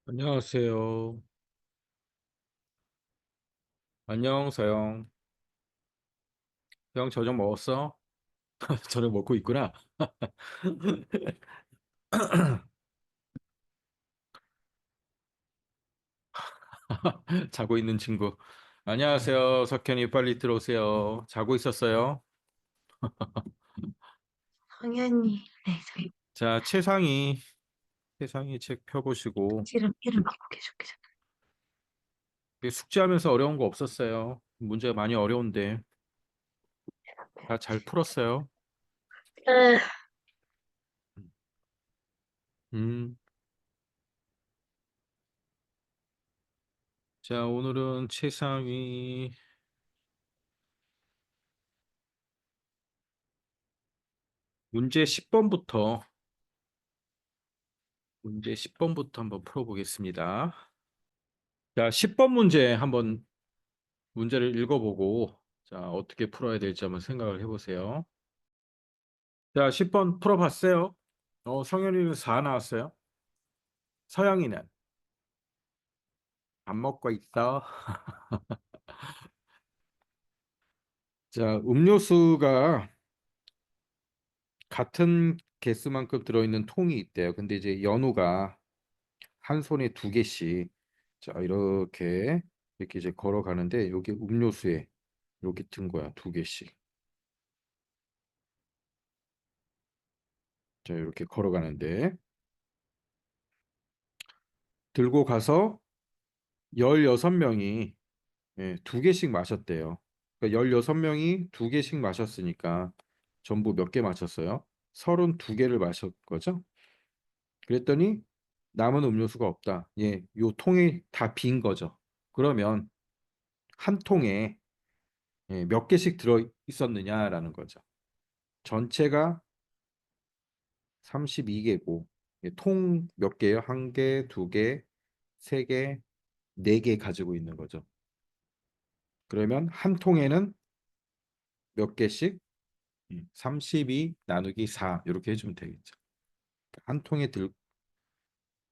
안녕하세요. 안녕, 서영. 서영, 저녁 먹었어? 저녁 먹고 있구나. 자고 있는 친구. 안녕하세요, 석현이. 빨리 들어오세요. 자고 있었어요? 당연히. 네, 저희 자, 최상희 책 펴보시고. 이름 바꿔 계속. 숙제하면서 어려운 거 없었어요. 문제가 많이 어려운데. 다 잘 풀었어요. 에, 음, 자, 오늘은 최상위 문제 10번부터, 문제 10번부터 한번 풀어보겠습니다. 자, 10번 문제 한번 문제를 읽어보고 자, 어떻게 풀어야 될지 한번 생각을 해보세요. 자, 10번 풀어봤어요. 성현이는 4 나왔어요. 서영이는 밥 먹고 있어. 자, 음료수가 같은 개수만큼 들어있는 통이 있대요. 근데 이제 연우가 한 손에 2개씩 자, 이렇게 이제 걸어가는데 여기 음료수에 이렇게 든 거야. 2개씩. 자, 이렇게 걸어가는데 들고 가서 16명이 2개씩 마셨대요. 그러니까 16명이 2개씩 마셨으니까 전부 몇 개 마셨어요? 32개를 마셨 거죠? 그랬더니 남은 음료수가 없다. 예, 요 통이 다 빈 거죠. 그러면 한 통에 몇 개씩 들어 있었느냐라는 거죠. 전체가 32개고 통 몇 개요? 한 개, 두 개, 세 개, 네 개 가지고 있는 거죠. 그러면 한 통에는 몇 개씩? 32 나누기 4 이렇게 해주면 되겠죠. 한 통에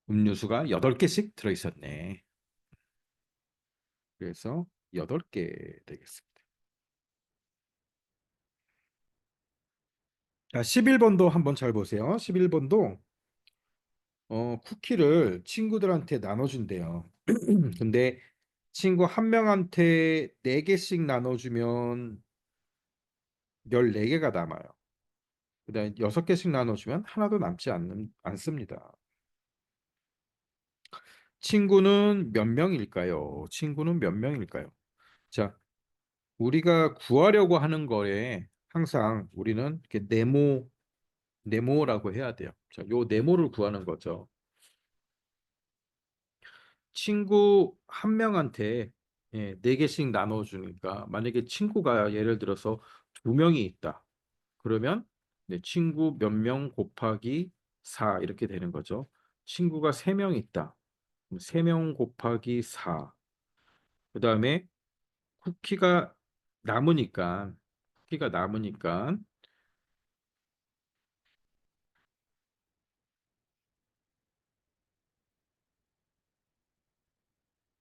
음료수가 8개씩 들어있었네. 그래서 8개 되겠습니다. 자, 11번도 한번 잘 보세요. 11번도 쿠키를 친구들한테 나눠준대요. 근데 친구 한 명한테 4개씩 나눠주면 14개가 남아요. 그다음에 6개씩 나눠주면 하나도 남지 않습니다. 친구는 몇 명일까요? 친구는 몇 명일까요? 자, 우리가 구하려고 하는 거에 항상 우리는 이렇게 네모라고 해야 돼요. 자, 요 네모를 구하는 거죠. 친구 한 명한테 4개씩 나눠주니까 만약에 친구가 예를 들어서 2명이 있다. 그러면 친구 몇 명 곱하기 4 이렇게 되는 거죠. 친구가 3명 있다. 3명 곱하기 4. 그다음에 쿠키가 남으니까 쿠키가 남으니까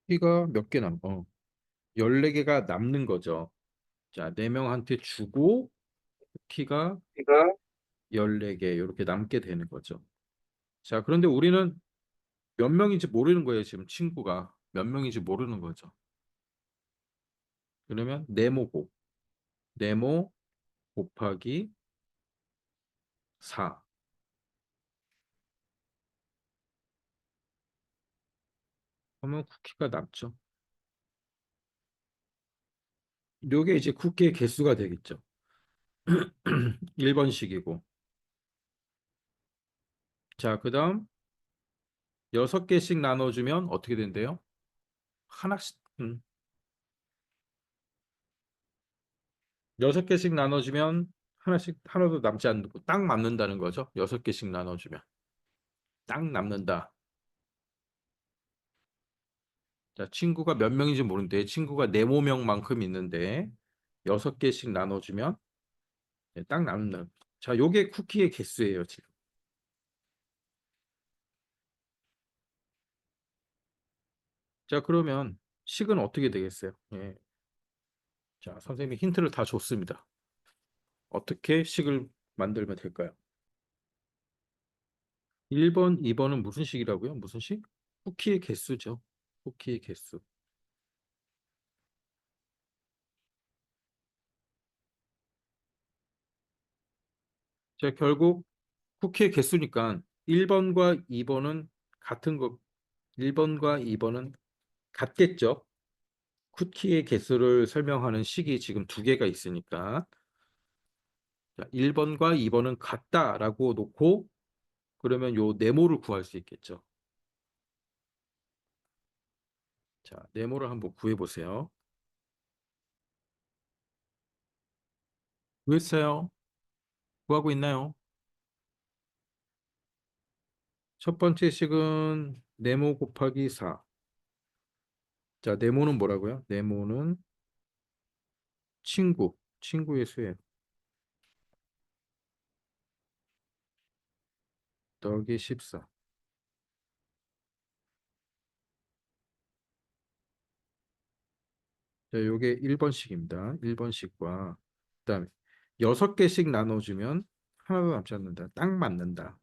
쿠키가 몇 개 남어? 14개가 남는 거죠. 자, 4명한테 주고 쿠키가 이거 14개 이렇게 남게 되는 거죠. 자, 그런데 우리는 몇 명인지 모르는 거예요. 지금 친구가 몇 명인지 모르는 거죠. 그러면 네모 곱하기 4 하면 쿠키가 남죠. 요게 이제 쿠키의 개수가 되겠죠. 1번씩이고. 자, 그다음 6개씩 나눠주면 어떻게 된대요? 하나씩 6개씩 나눠주면 하나씩 하나도 남지 않고 딱 맞는다는 거죠. 6개씩 나눠주면 딱 남는다. 자, 친구가 몇 명인지 모르는데 친구가 네모 명만큼 있는데 6개씩 나눠주면 딱 남는다. 자, 요게 쿠키의 개수예요, 지금. 자, 그러면 식은 어떻게 되겠어요? 예. 자, 선생님이 힌트를 다 줬습니다. 어떻게 식을 만들면 될까요? 1번, 2번은 무슨 식이라고요? 무슨 식? 쿠키의 개수죠. 쿠키의 개수. 자, 결국 쿠키의 개수니까 1번과 2번은 같은 거, 1번과 2번은 같겠죠? 쿠키의 개수를 설명하는 식이 지금 두 개가 있으니까. 자, 1번과 2번은 같다라고 놓고 그러면 요 네모를 구할 수 있겠죠. 자, 네모를 한번 구해 보세요. 구했어요. 구하고 있나요? 첫 번째 식은 네모 곱하기 4. 자, 네모는 뭐라고요? 네모는 친구의 수예요. 더하기 14. 자, 요게 1번식입니다. 1번식과 그다음에 6개씩 나눠주면 하나도 남지 않는다. 딱 맞는다.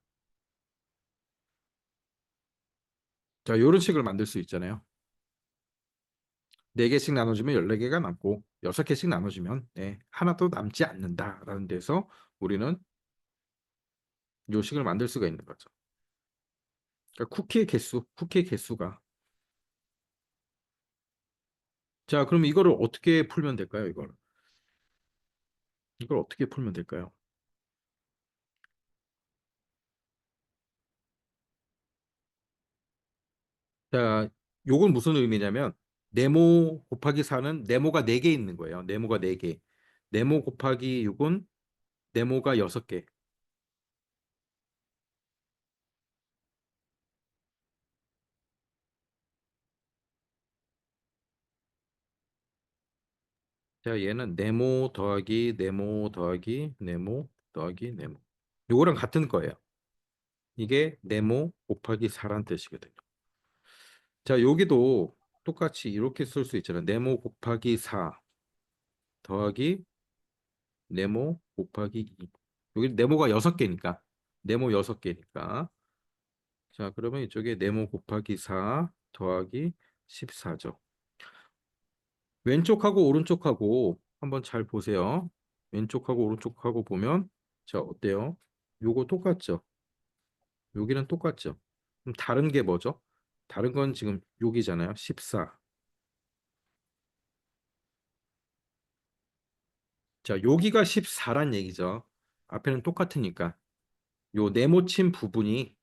자, 요런 식을 만들 수 있잖아요. 4개씩 나눠주면 14개가 남고 6개씩 나눠주면 네, 하나도 남지 않는다라는 데서 우리는 요식을 만들 수가 있는 거죠. 그러니까 쿠키의 개수가. 자, 그럼 이거를 어떻게 풀면 될까요? 이걸 어떻게 풀면 될까요? 자, 요건 무슨 의미냐면 네모 곱하기 4는 네모가 4개 있는 거예요. 네모가 4개. 네모 곱하기 6은 네모가 6개. 자, 얘는 네모 더하기 네모 더하기 네모 더하기 네모. 요거랑 같은 거예요. 이게 네모 곱하기 4란 뜻이거든요. 자, 여기도 똑같이 이렇게 쓸 수 있잖아요. 네모 곱하기 4 더하기 네모 곱하기 2. 여기 네모가 6개니까. 네모 6개니까. 자, 그러면 이쪽에 네모 곱하기 4 더하기 14죠. 왼쪽하고 오른쪽하고 한번 잘 보세요. 왼쪽하고 오른쪽하고 보면 자, 어때요? 요거 똑같죠? 여기는 똑같죠? 그럼 다른 게 뭐죠? 다른 건 지금 여기잖아요. 14. 자, 여기가 14란 얘기죠. 앞에는 똑같으니까. 요 네모친 부분이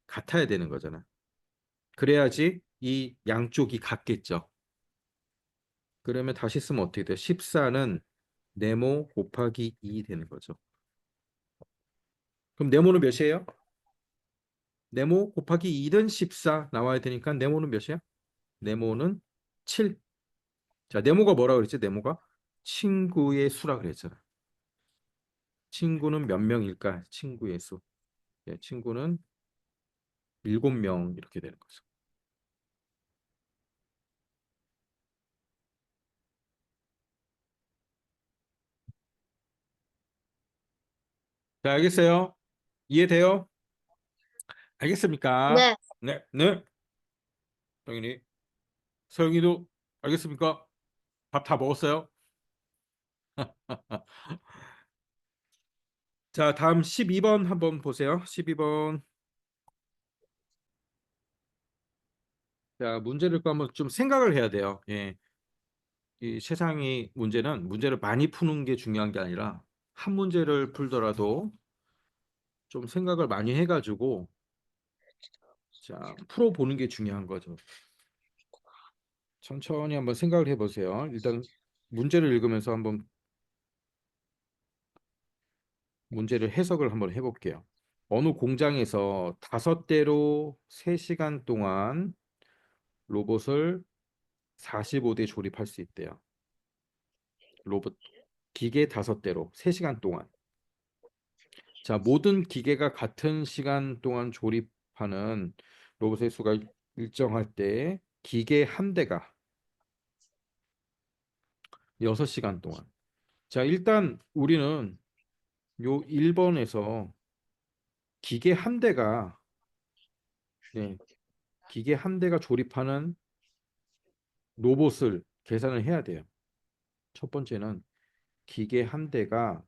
같아야 되는 거잖아. 그래야지 이 양쪽이 같겠죠. 그러면 다시 쓰면 어떻게 돼요? 14는 네모 곱하기 2 되는 거죠. 그럼 네모는 몇이에요? 네모 곱하기 1은 14 나와야 되니까 네모는 몇이야? 네모는 7. 자, 네모가 뭐라 그랬지? 네모가 친구의 수라 그랬잖아. 친구는 몇 명일까? 친구의 수. 예, 친구는 7명 이렇게 되는 거죠. 자, 알겠어요? 이해돼요? 알겠습니까? 네. 네, 네. 당연히. 서영이도 알겠습니까? 밥 다 먹었어요? 자, 다음 12번 한번 보세요. 12번. 자, 문제를 또 한번 좀 생각을 해야 돼요. 예. 이 세상의 문제는 문제를 많이 푸는 게 중요한 게 아니라 한 문제를 풀더라도 좀 생각을 많이 해가지고 자, 풀어보는 게 중요한 거죠. 천천히 한번 생각을 해보세요. 일단 문제를 읽으면서 한번 문제를 해석을 한번 해볼게요. 어느 공장에서 5대로 3시간 동안 로봇을 45대 조립할 수 있대요. 로봇 기계 5대로 3시간 동안. 자, 모든 기계가 같은 시간 동안 조립하는 로봇의 수가 일정할 때 기계 한 대가 6시간 동안. 자, 일단 우리는 요 1번에서 기계 한 대가 네, 기계 한 대가 조립하는 로봇을 계산을 해야 돼요. 첫 번째는 기계 한 대가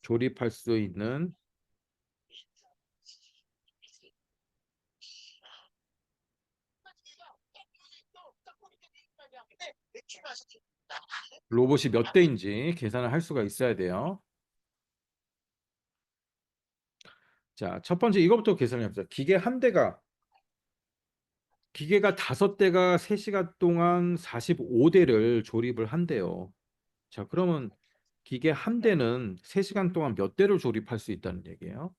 조립할 수 있는 로봇이 몇 대인지 계산을 할 수가 있어야 돼요. 자, 첫 번째 이것부터 계산을 해보자. 기계가 5대가 3시간 동안 45대를 조립을 한대요. 자, 그러면 기계 한 대는 3시간 동안 몇 대를 조립할 수 있다는 얘기예요?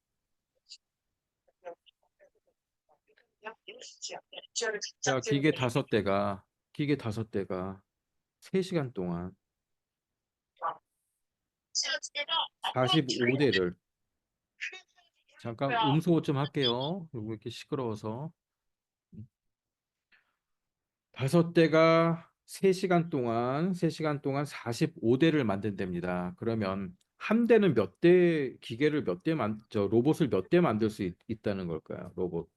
자, 기계 5대가 3시간 동안 45대를 잠깐 음소 좀 할게요. 그리고 이렇게 시끄러워서 5대가 3시간 동안 45대를 만든답니다. 그러면 한 대는 기계를 로봇을 몇 대 만들 수 있다는 걸까요? 로봇.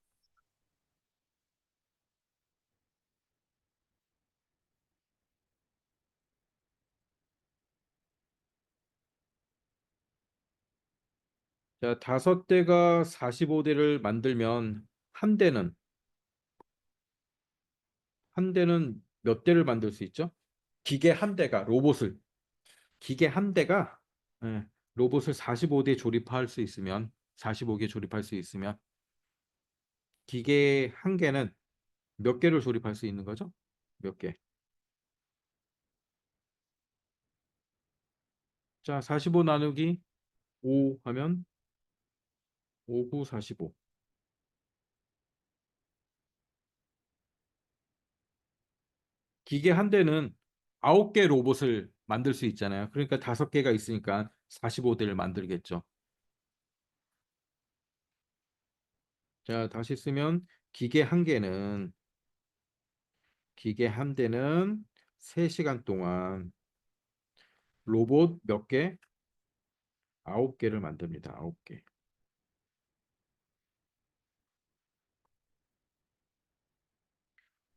자, 5대가 45대를 만들면 한 대는, 한 대는 몇 대를 만들 수 있죠? 기계 한 대가, 로봇을, 기계 한 대가, 예, 로봇을 45대 조립할 수 있으면, 45개 조립할 수 있으면, 기계 한 개는 몇 개를 조립할 수 있는 거죠? 몇 개? 자, 45 나누기 5 하면 5, 9, 45. 기계 한 대는 9개 로봇을 만들 수 있잖아요. 그러니까 5개가 있으니까 45대를 만들겠죠. 자, 다시 쓰면 기계 한 개는 기계 한 대는 3시간 동안 로봇 몇 개? 9개를 만듭니다. 9개.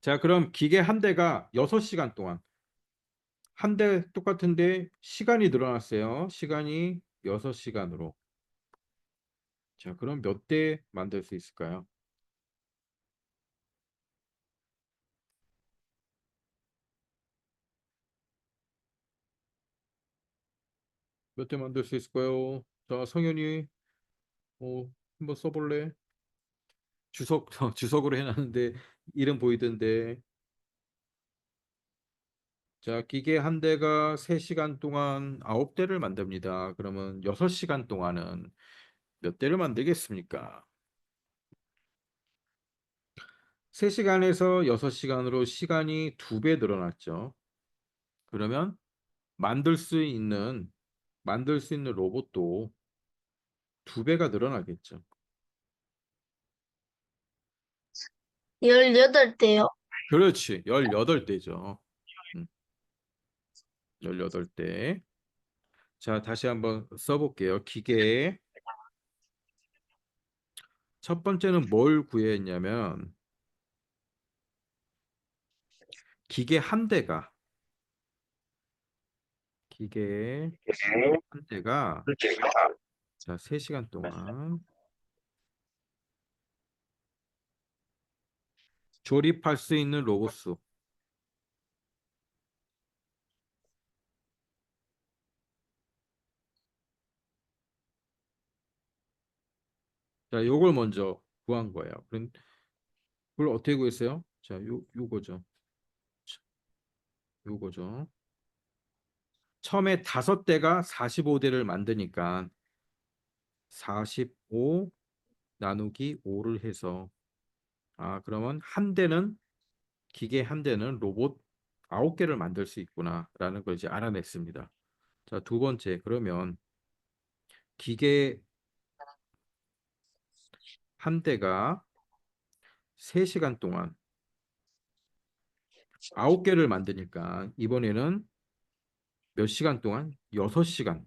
자, 그럼 기계 한 대가 6시간 동안 한 대 똑같은데 시간이 늘어났어요. 시간이 6시간으로. 자, 그럼 몇 대 만들 수 있을까요? 몇 대 만들 수 있을까요? 자, 성현이 한번 써볼래? 주석으로 해놨는데 이름 보이던데. 자, 기계 한 대가 3시간 동안 9대를 만듭니다. 그러면 6시간 동안은 몇 대를 만들겠습니까? 3시간에서 6시간으로 시간이 2배 늘어났죠. 그러면 만들 수 있는 로봇도 2배가 늘어나겠죠. 18대요. 그렇지. 18대죠. 18대. 자, 다시 한번 써볼게요. 첫 번째는 뭘 구했냐면 기계 한 대가 기계 한 대가 자, 3시간 동안 조립할 수 있는 로봇 수. 자, 요걸 먼저 구한 거예요. 그걸 어떻게 구했어요? 자, 요거죠. 요거죠. 처음에 5대가 45대를 만드니까 45 나누기 5를 해서 그러면 기계 한 대는 로봇 9개를 만들 수 있구나라는 걸 이제 알아냈습니다. 자, 두 번째, 그러면 기계 한 대가 3시간 동안 9개를 만드니까 이번에는 몇 시간 동안? 6시간.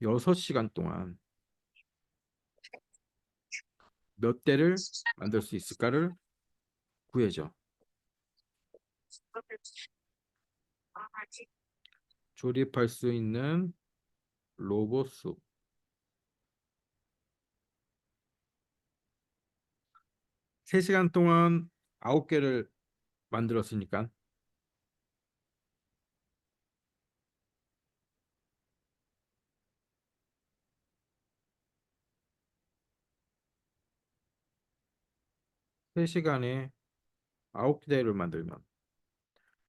6시간 동안 몇 대를 만들 수 있을까를 구해줘. 조립할 수 있는 로봇 수. 3시간 동안 9개를 만들었으니까 3시간에 9대를 만들면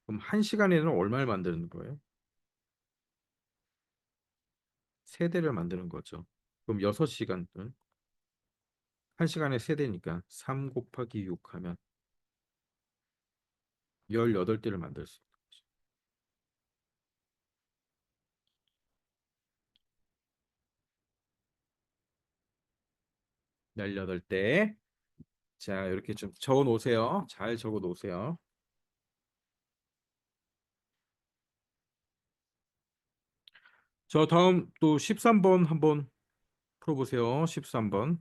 그럼 1시간에는 얼마를 만드는 거예요? 3대를 만드는 거죠. 그럼 6시간은 1시간에 3대니까 3 곱하기 6 하면 18대를 만들 수 있는 거죠. 18대. 자, 이렇게 좀 적어 놓으세요. 잘 적어 놓으세요. 저 다음 또 13번 한번 풀어보세요. 13번.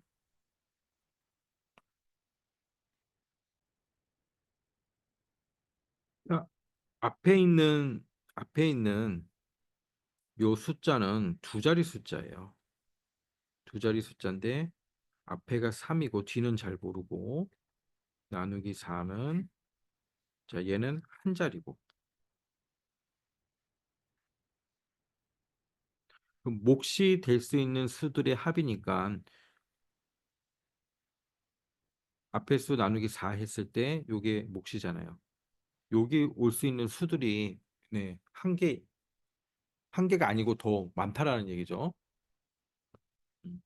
자, 앞에 있는 요 숫자는 두 자리 숫자예요. 두 자리 숫자인데 앞에가 3이고 뒤는 잘 모르고 나누기 4는 자, 얘는 한 자리고. 그럼 몫이 될 수 있는 수들의 합이니까 앞에 수 나누기 4 했을 때 요게 몫이잖아요. 여기 올 수 있는 수들이 네, 한 개가 아니고 더 많다라는 얘기죠. 음.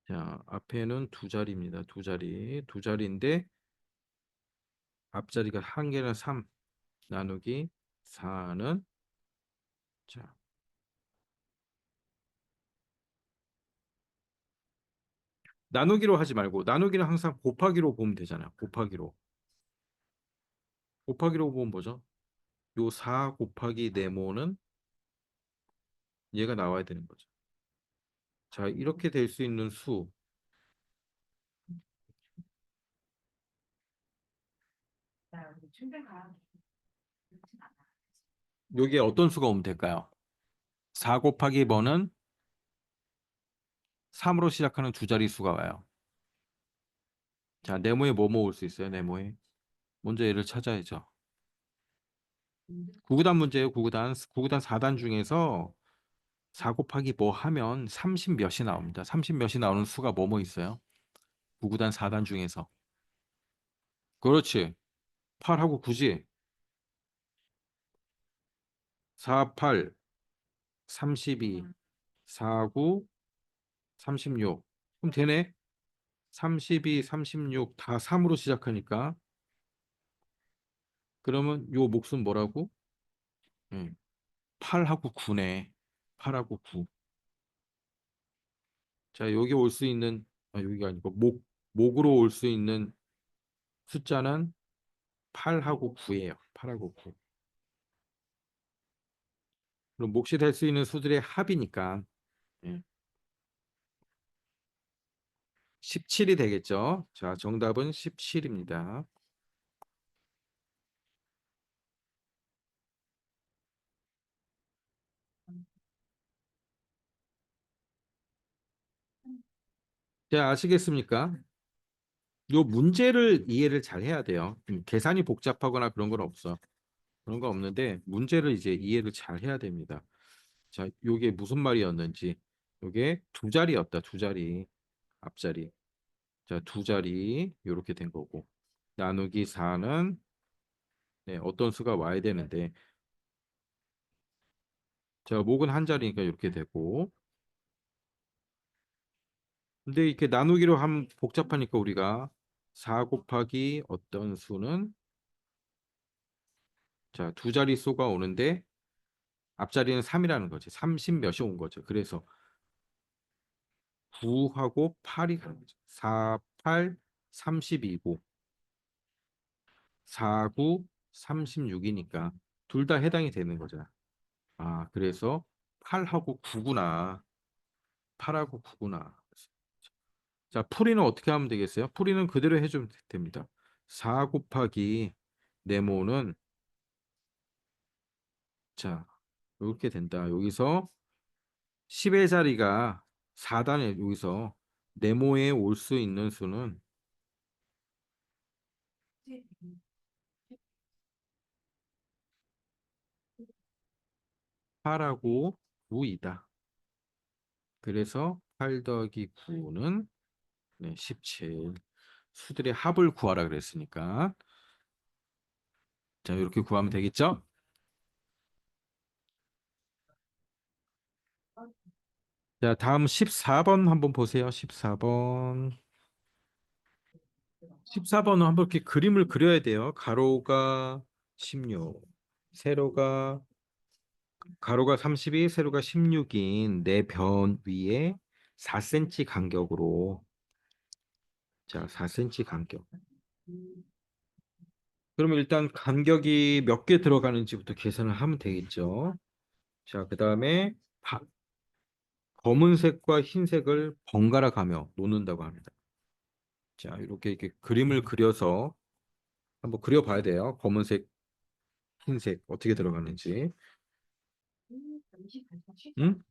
자, 앞에는 두 자리입니다. 두 자리. 두 자리인데 앞자리가 한 개는 3 나누기 4는 자, 나누기로 하지 말고 나누기는 항상 곱하기로 보면 되잖아요. 곱하기로. 곱하기로 보면 뭐죠? 요 4 곱하기 네모는 얘가 나와야 되는 거죠. 자, 이렇게 될 수 있는 수. 요게 어떤 수가 오면 될까요? 4 곱하기 뭐는 3으로 시작하는 두 자리 수가 와요. 자, 네모에 뭐 모을 수 있어요? 네모에. 먼저 얘를 찾아야죠. 구구단 문제예요. 구구단 4단 중에서 4 곱하기 뭐 하면 30 몇이 나옵니다. 30 몇이 나오는 수가 뭐 있어요? 구구단 4단 중에서. 그렇지. 8하고 9지. 4, 8, 32, 4, 9, 36. 그럼 되네. 32, 36 다 3으로 시작하니까. 그러면 요 몫은 뭐라고? 8하고 9네. 8하고 9. 자, 여기 올 수 있는 여기가 아니고 목으로 올 수 있는 숫자는 8하고 9예요. 8하고 9. 그럼 몫이 될 수 있는 수들의 합이니까 17이 되겠죠. 자, 정답은 17입니다. 자, 아시겠습니까? 요 문제를 이해를 잘 해야 돼요. 계산이 복잡하거나 그런 건 없어. 그런 거 없는데 문제를 이제 이해를 잘 해야 됩니다. 자, 요게 무슨 말이었는지. 요게 두 자리였다. 두 자리. 앞자리. 자, 두 자리 요렇게 된 거고. 나누기 4는 네, 어떤 수가 와야 되는데 자, 목은 한 자리니까 이렇게 되고 근데 이렇게 나누기로 하면 복잡하니까 우리가 4 곱하기 어떤 수는 자, 두 자릿수가 오는데 앞자리는 3이라는 거지. 30 몇이 온 거죠. 그래서 9하고 8이 가는 거죠. 4, 8, 32고 4, 9, 36이니까 둘 다 해당이 되는 거잖아. 아, 그래서 8하고 9구나. 8하고 9구나. 자, 풀이는 어떻게 하면 되겠어요? 풀이는 그대로 해주면 됩니다. 4 곱하기 네모는 자, 이렇게 된다. 여기서 10의 자리가 4단에 여기서 네모에 올 수 있는 수는 8하고 9이다. 그래서 8 더하기 9는 네, 17. 수들의 합을 구하라 그랬으니까. 자, 이렇게 구하면 되겠죠? 자, 다음 14번 한번 보세요. 14번. 14번은 한번 이렇게 그림을 그려야 돼요. 세로가 가로가 32, 세로가 16인 네 변 위에 4cm 간격으로 자, 4cm 간격. 그러면 일단 간격이 몇 개 들어가는지부터 계산을 하면 되겠죠. 자, 그다음에 검은색과 흰색을 번갈아 가며 놓는다고 합니다. 자, 이렇게 그림을 그려서 한번 그려봐야 돼요. 검은색, 흰색 어떻게 들어가는지. 응?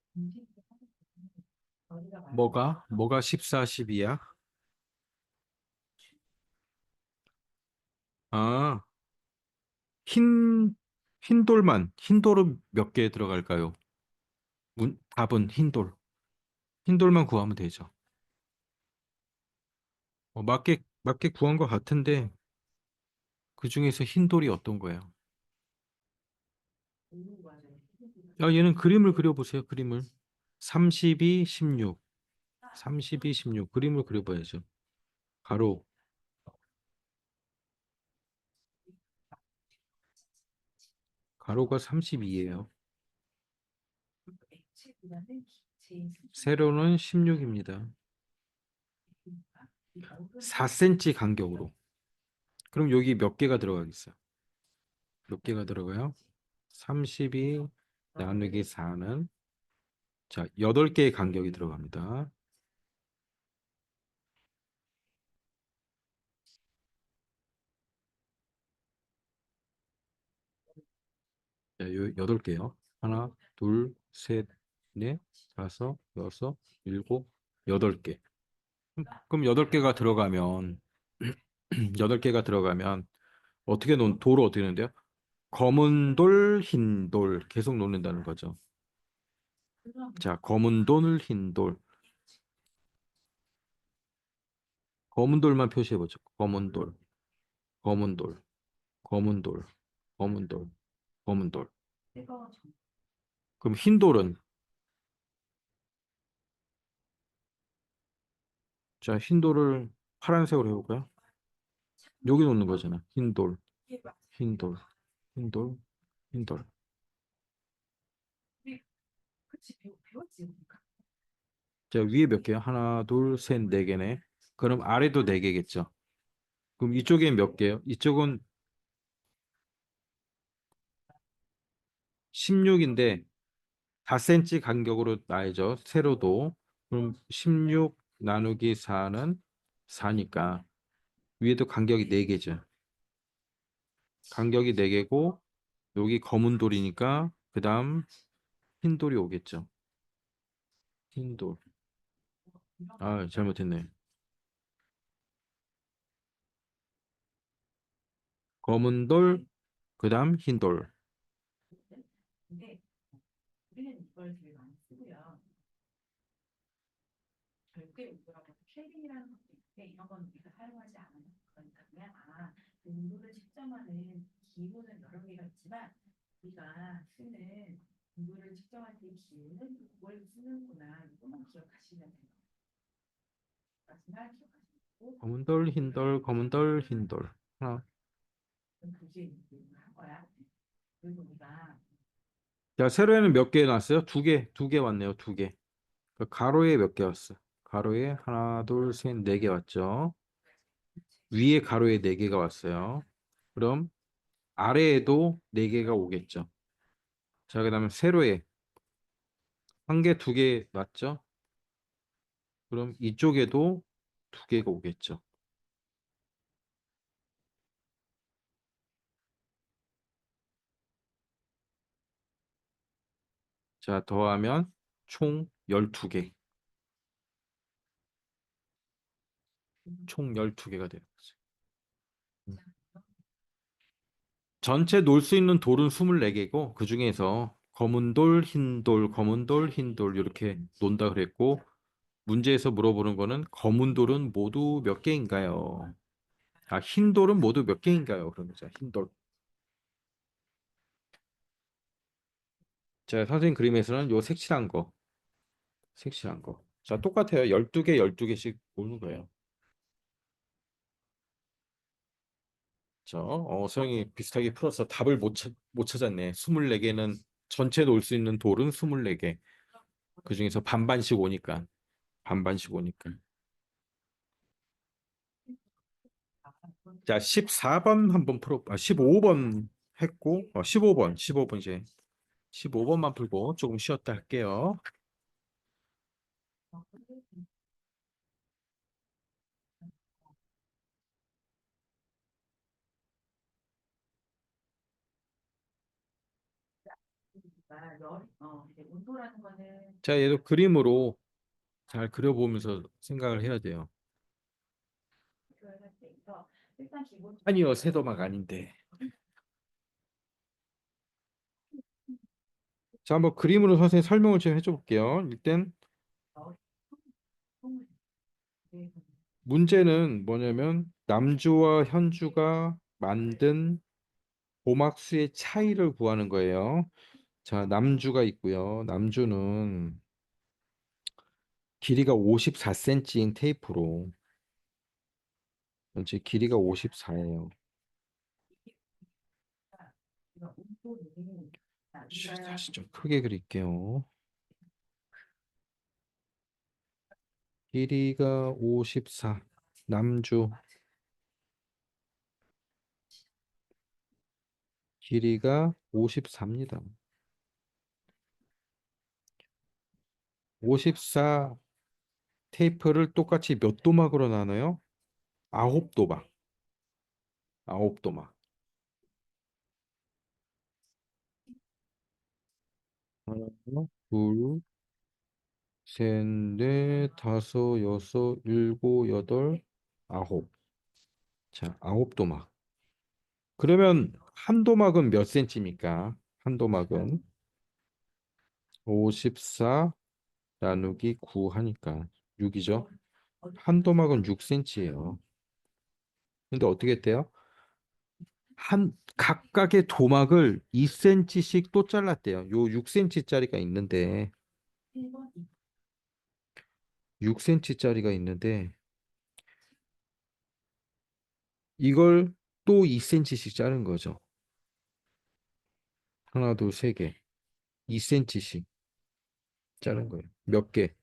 뭐가 14, 12야? 아, 흰, 흰 돌은 몇 개 들어갈까요? 답은 흰 돌. 흰 돌만 구하면 되죠. 맞게 구한 것 같은데, 그 중에서 흰 돌이 어떤 거예요? 얘는 그림을 그려보세요, 그림을. 32, 16. 32, 16. 그림을 그려봐야죠. 가로, 가로가 32예요. 세로는 16입니다. 4cm 간격으로. 그럼 여기 몇 개가 들어가겠어요? 몇 개가 들어가요? 32 나누기 4는 자, 8개의 간격이 들어갑니다. 자, 요 8개요. 하나, 둘, 셋, 넷, 다섯, 여섯, 일곱, 8개. 그럼 8개가 들어가면 8개가 들어가면 도로 어떻게 되는데요? 검은 돌, 흰 돌 계속 놓는다는 거죠. 자, 검은 돌, 흰 돌. 검은 돌만 표시해 보죠. 검은 돌, 검은 돌, 검은 돌, 검은 돌, 검은 돌. 그럼 흰 돌은 자, 흰 돌을 파란색으로 해볼까요? 여기 놓는 거잖아. 흰 돌, 흰 돌, 흰 돌, 흰 돌. 자, 위에 몇 개야? 하나, 둘, 셋, 네 개네. 그럼 아래도 네 개겠죠. 그럼 이쪽엔 몇 개요? 이쪽은 16인데 4cm 간격으로 나야죠. 세로도. 그럼 16 나누기 4는 4니까 위에도 간격이 4개죠. 간격이 4개고 여기 검은 돌이니까 그다음 흰 돌이 오겠죠. 흰 돌. 아, 잘못했네. 검은 돌, 그다음 흰 돌. 검은 돌, 흰 돌, 검은 돌, 흰 돌. 하나. 자, 세로에는 몇 개 나왔어요? 두 개 왔네요. 두 개. 그 가로에 몇 개 왔어? 가로에 하나, 둘, 셋, 네 개 왔죠. 위에 가로에 네 개가 왔어요. 그럼 아래에도 네 개가 오겠죠. 자, 그다음에 세로에 한 개, 두 개 맞죠? 그럼 이쪽에도 두 개가 오겠죠. 자, 더하면 총 12개. 총 12개가 되는 거죠. 전체 놓을 수 있는 돌은 24개고 그중에서 검은 돌, 흰 돌, 검은 돌, 흰 돌 이렇게 논다 그랬고 문제에서 물어보는 거는 검은 돌은 모두 몇 개인가요? 아, 흰 돌은 모두 몇 개인가요? 그런 거죠. 흰 돌. 자, 선생님 그림에서는 요 색칠한 거, 색칠한 거. 자, 똑같아요. 12개, 12개씩 오는 거예요. 서영이 비슷하게 풀어서 답을 못 찾았네. 24개는 전체 놓을 수 있는 돌은 24개. 그중에서 반반씩 오니까. 반반씩 오니까. 자, 14번 한번 15번 했고, 15번 이제 15번만 풀고 조금 쉬었다 할게요. 자, 얘도 그림으로 잘 그려보면서 생각을 해야 돼요. 아니요, 세도막 아닌데. 자, 한번 그림으로 선생님 설명을 좀 해줘 볼게요. 일단 문제는 뭐냐면 남주와 현주가 만든 보막수의 차이를 구하는 거예요. 자, 남주가 있고요. 남주는 길이가 54cm인 테이프로 현재 길이가 54예요. 다시 좀 크게 그릴게요. 길이가 54. 남주 길이가 54입니다. 54 테이프를 똑같이 몇 도막으로 나눠요? 9도막. 9도막. 하나, 둘, 셋, 넷, 다섯, 여섯, 일곱, 여덟, 아홉. 자, 9도막. 그러면 한 도막은 몇 센치입니까? 한 도막은 54 나누기 9 하니까 6이죠. 한 도막은 6cm예요. 근데 어떻게 했대요? 한 각각의 도막을 2cm씩 또 잘랐대요. 요 6cm짜리가 있는데 6cm짜리가 있는데 이걸 또 2cm씩 자른 거죠. 하나, 둘, 세 개. 2cm씩 자른 거예요. 몇 개?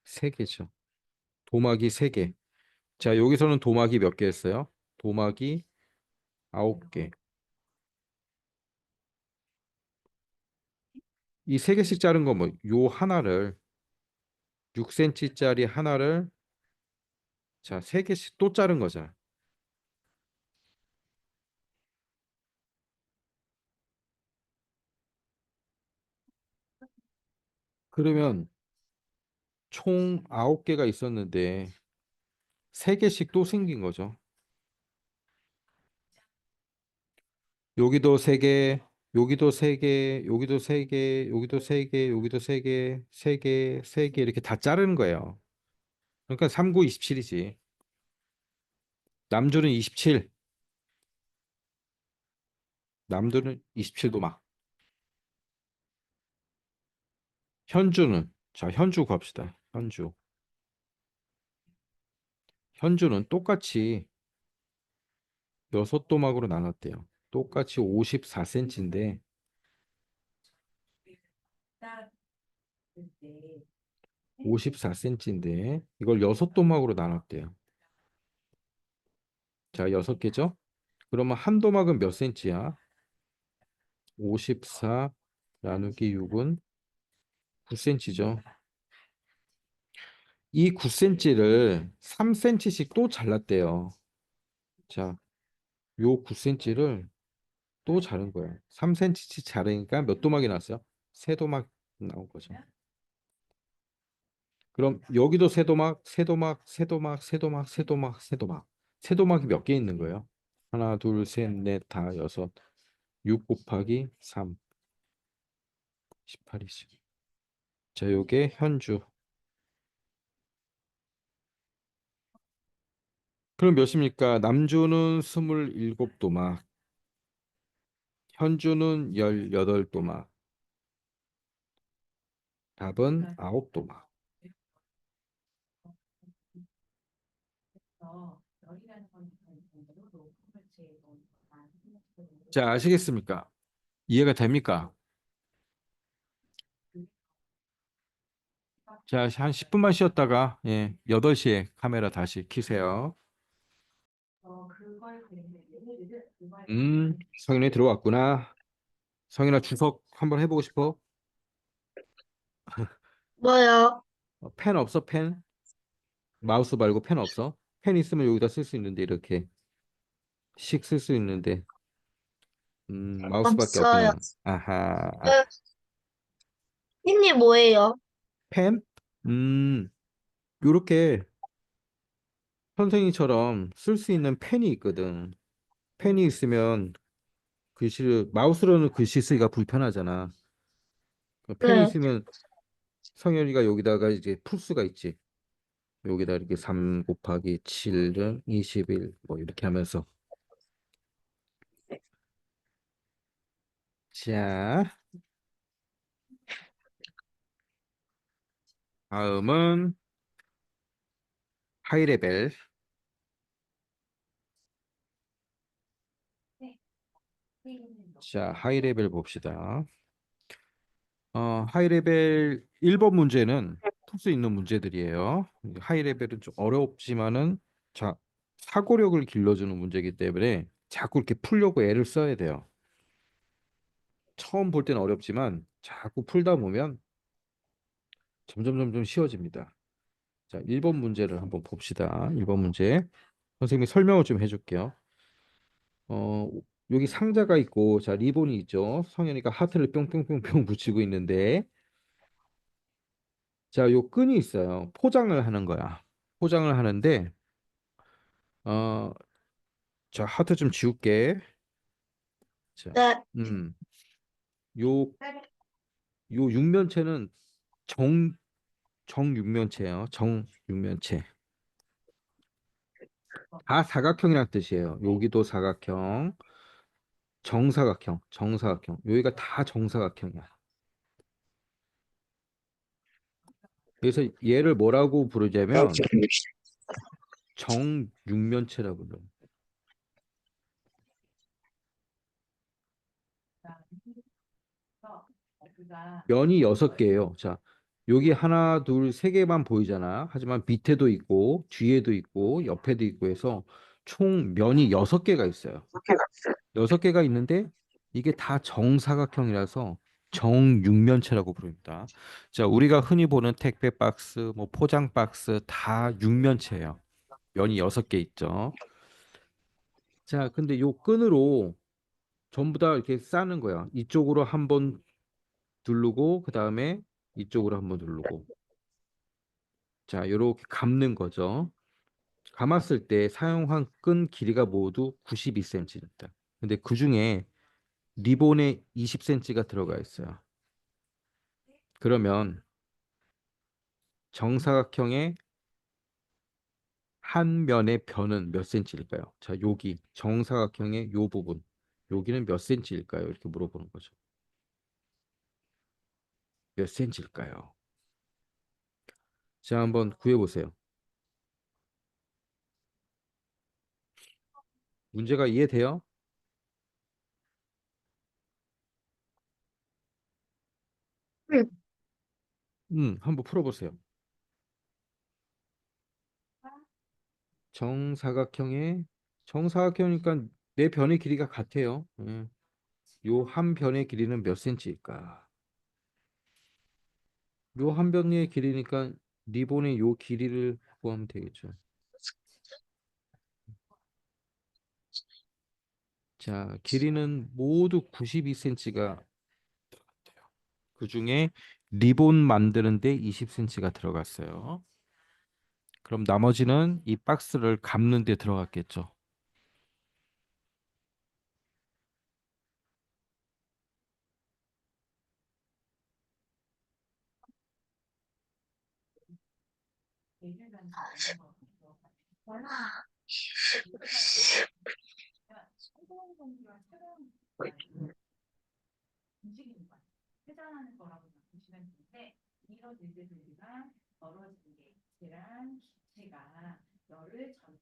세 개죠. 도막이 세 개. 자, 여기서는 도막이 몇 개 했어요? 도막이 9개. 이 세 개씩 자른 거 뭐, 요 하나를 6cm짜리 하나를 자, 세 개씩 또 자른 거잖아. 그러면 총 9개가 있었는데 세 개씩 또 생긴 거죠. 여기도 세 개, 여기도 세 개, 여기도 세 개, 여기도 세 개, 여기도 세 개, 세 개, 세 개 이렇게 다 자르는 거예요. 그러니까 3, 9, 27이지. 남주는 27, 남주는 27도 막. 현주는 자, 현주 갑시다. 현주. 현주는 똑같이 6도막으로 나눴대요. 똑같이 54cm인데 54cm인데 이걸 6도막으로 나눴대요. 자, 6개죠? 그러면 한 도막은 몇 cm야? 54 나누기 6은 9cm죠. 이 9cm를 3cm씩 또 잘랐대요. 자, 요 9cm를 또 자른 거예요. 3cm씩 자르니까 몇 도막이 났어요? 세 도막 나온 거죠. 그럼 여기도 세 도막, 세 도막, 세 도막, 세 도막, 세 도막, 세 도막. 세 도막이 몇 개 있는 거예요? 하나, 둘, 셋, 넷, 다, 여섯. 6 곱하기 3, 18이지. 자, 요게 현주. 그럼 몇입니까? 남주는 27도막, 현주는 18도막. 답은 9도막. 자, 아시겠습니까? 이해가 됩니까? 자, 한 10분만 쉬었다가 8시에 카메라 다시 켜세요. 성인이 들어왔구나. 성인아 주석 한번 해보고 싶어? 뭐요? 펜 없어, 펜? 마우스 말고 펜 없어? 펜 있으면 여기다 쓸 수 있는데 이렇게 씩 쓸 수 있는데 마우스밖에 없어요. 없구나. 아하, 응. 님 뭐예요? 펜? 요렇게 선생님처럼 쓸 수 있는 펜이 있거든. 펜이 있으면 글씨를 마우스로는 글씨 쓰기가 불편하잖아. 그 펜이 네. 있으면 성현이가 여기다가 이제 풀 수가 있지. 여기다 이렇게 3 곱하기 7은 21 뭐 이렇게 하면서 자, 다음은 하이레벨. 자, 하이레벨 봅시다. 하이레벨 1번 문제는 풀 수 있는 문제들이에요. 하이레벨은 좀 어렵지만은 자, 사고력을 길러주는 문제이기 때문에 자꾸 이렇게 풀려고 애를 써야 돼요. 처음 볼 때는 어렵지만 자꾸 풀다 보면 점점 쉬워집니다. 자, 1번 문제를 한번 봅시다. 1번 문제. 선생님이 설명을 좀 해줄게요. 어, 여기 상자가 있고, 자, 리본이 있죠. 성현이가 하트를 뿅뿅뿅뿅 붙이고 있는데, 자, 요 끈이 있어요. 포장을 하는 거야. 포장을 하는데, 어, 자, 하트 좀 지울게. 자, 네. 음, 요, 요 육면체는 정, 정육면체예요. 정육면체. 다 사각형이란 뜻이에요. 여기도 사각형, 정사각형, 정사각형. 여기가 다 정사각형이야. 그래서 얘를 뭐라고 부르냐면 정육면체라고 불러요. 면이 6개예요. 자, 여기 하나, 둘, 세 개만 보이잖아. 하지만 밑에도 있고 뒤에도 있고 옆에도 있고 해서 총 면이 6개가 있어요. 6개가 있는데 이게 다 정사각형이라서 정육면체라고 부릅니다. 자, 우리가 흔히 보는 택배 박스, 뭐 포장 박스 다 육면체예요. 면이 6개 있죠. 자, 근데 요 끈으로 전부 다 이렇게 싸는 거야. 이쪽으로 한번 누르고 그다음에 이쪽으로 한번 누르고. 자, 요렇게 감는 거죠. 감았을 때 사용한 끈 길이가 모두 92cm입니다. 근데 그중에 리본에 20cm가 들어가 있어요. 그러면 정사각형의 한 면의 변은 몇 cm일까요? 자, 여기 정사각형의 요 부분. 여기는 몇 cm일까요? 이렇게 물어보는 거죠. 몇 cm일까요? 자, 한번 구해 보세요. 문제가 이해돼요? 한번 풀어보세요. 정사각형의 정사각형이니까 네 변의 길이가 같아요. 요 한 변의 길이는 몇 센치일까? 요 한 변의 길이니까 리본의 요 길이를 구하면 되겠죠. 자, 길이는 모두 92cm가 그 중에 리본 만드는데 20cm가 들어갔어요. 그럼 나머지는 이 박스를 감는 데 들어갔겠죠.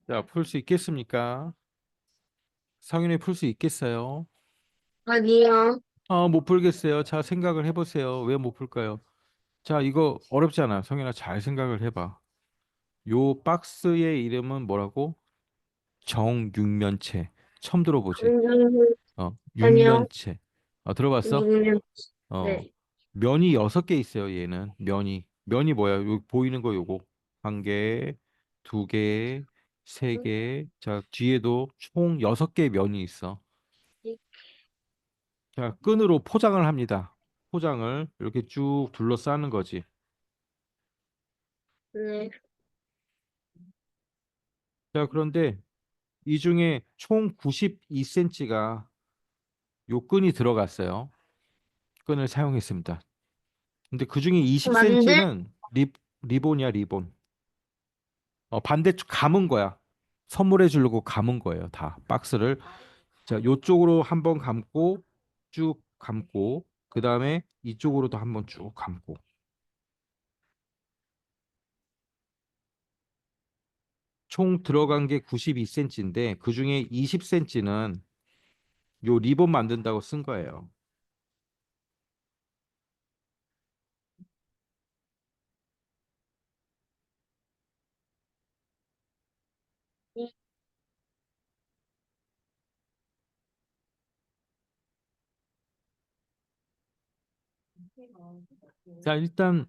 자, 풀 수 있겠습니까? 성인이 풀 수 있겠어요? 아니요. 못 풀겠어요. 자, 생각을 해보세요. 왜 못 풀까요? 자, 이거 어렵지 않아. 성인아, 잘 생각을 해봐. 요 박스의 이름은 뭐라고? 정육면체. 처음 들어보지? 아니요. 육면체. 들어봤어? 6년. 어, 네. 면이 6개 있어요, 얘는. 면이 뭐야? 요 보이는 거 요거. 한 개, 두 개, 세 개. 자, 뒤에도 총 6개의 면이 있어. 자, 끈으로 포장을 합니다. 포장을 이렇게 쭉 둘러싸는 거지. 네. 자, 그런데 이 중에 총 92cm가 요 끈이 들어갔어요. 끈을 사용했습니다. 근데 그 중에 만들, 20cm는 리본이야, 리본. 반대쪽 감은 거야. 선물해 주려고 감은 거예요, 다. 박스를. 자, 요쪽으로 한번 감고 쭉 감고 그다음에 이쪽으로도 한번 쭉 감고. 총 들어간 게 92cm인데 그중에 20cm는 요 리본 만든다고 쓴 거예요. 자, 일단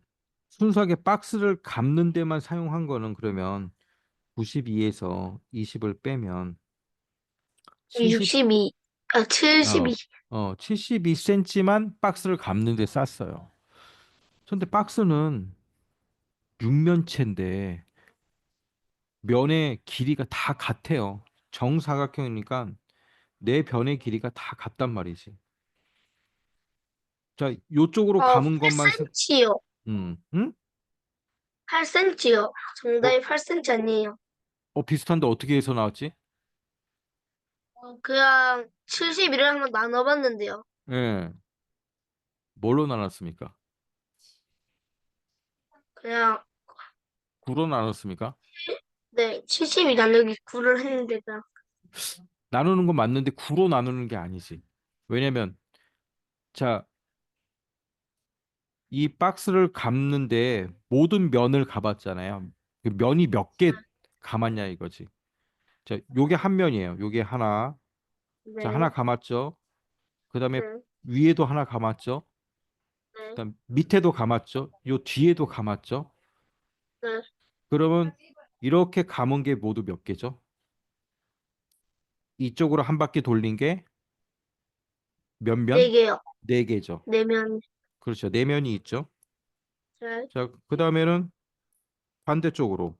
순수하게 박스를 감는 데만 사용한 거는 그러면 92에서 20을 빼면 70, 62, 72. 72cm만 박스를 감는 데 쌌어요. 그런데 박스는 육면체인데 면의 길이가 다 같아요. 정사각형이니까 네 변의 길이가 다 같단 말이지. 자, 요쪽으로 감은 것만 8cm요. 응? 8cm요. 어, 정답이 8cm 아니에요. 비슷한데 어떻게 해서 나왔지? 그냥 71을 한번 나눠봤는데요. 예. 뭘로 나눴습니까? 그냥, 9로 나눴습니까? 네, 72 나누기 9를 했는데, 그냥, 나누는 건 맞는데 9로 나누는 게 아니지. 왜냐면 자, 이 박스를 감는데 모든 면을 감았잖아요. 그 면이 몇 개 감았냐 이거지. 자, 요게 한 면이에요. 요게 하나. 자, 하나 네, 감았죠. 그다음에 네, 위에도 하나 감았죠. 네, 그다음 밑에도 감았죠. 요 뒤에도 감았죠. 네. 그러면 이렇게 감은 게 모두 몇 개죠? 이쪽으로 한 바퀴 돌린 게 몇 면? 4개요. 네 개죠. 4면, 그렇죠. 네 면이 있죠. 네, 자, 그다음에는 반대쪽으로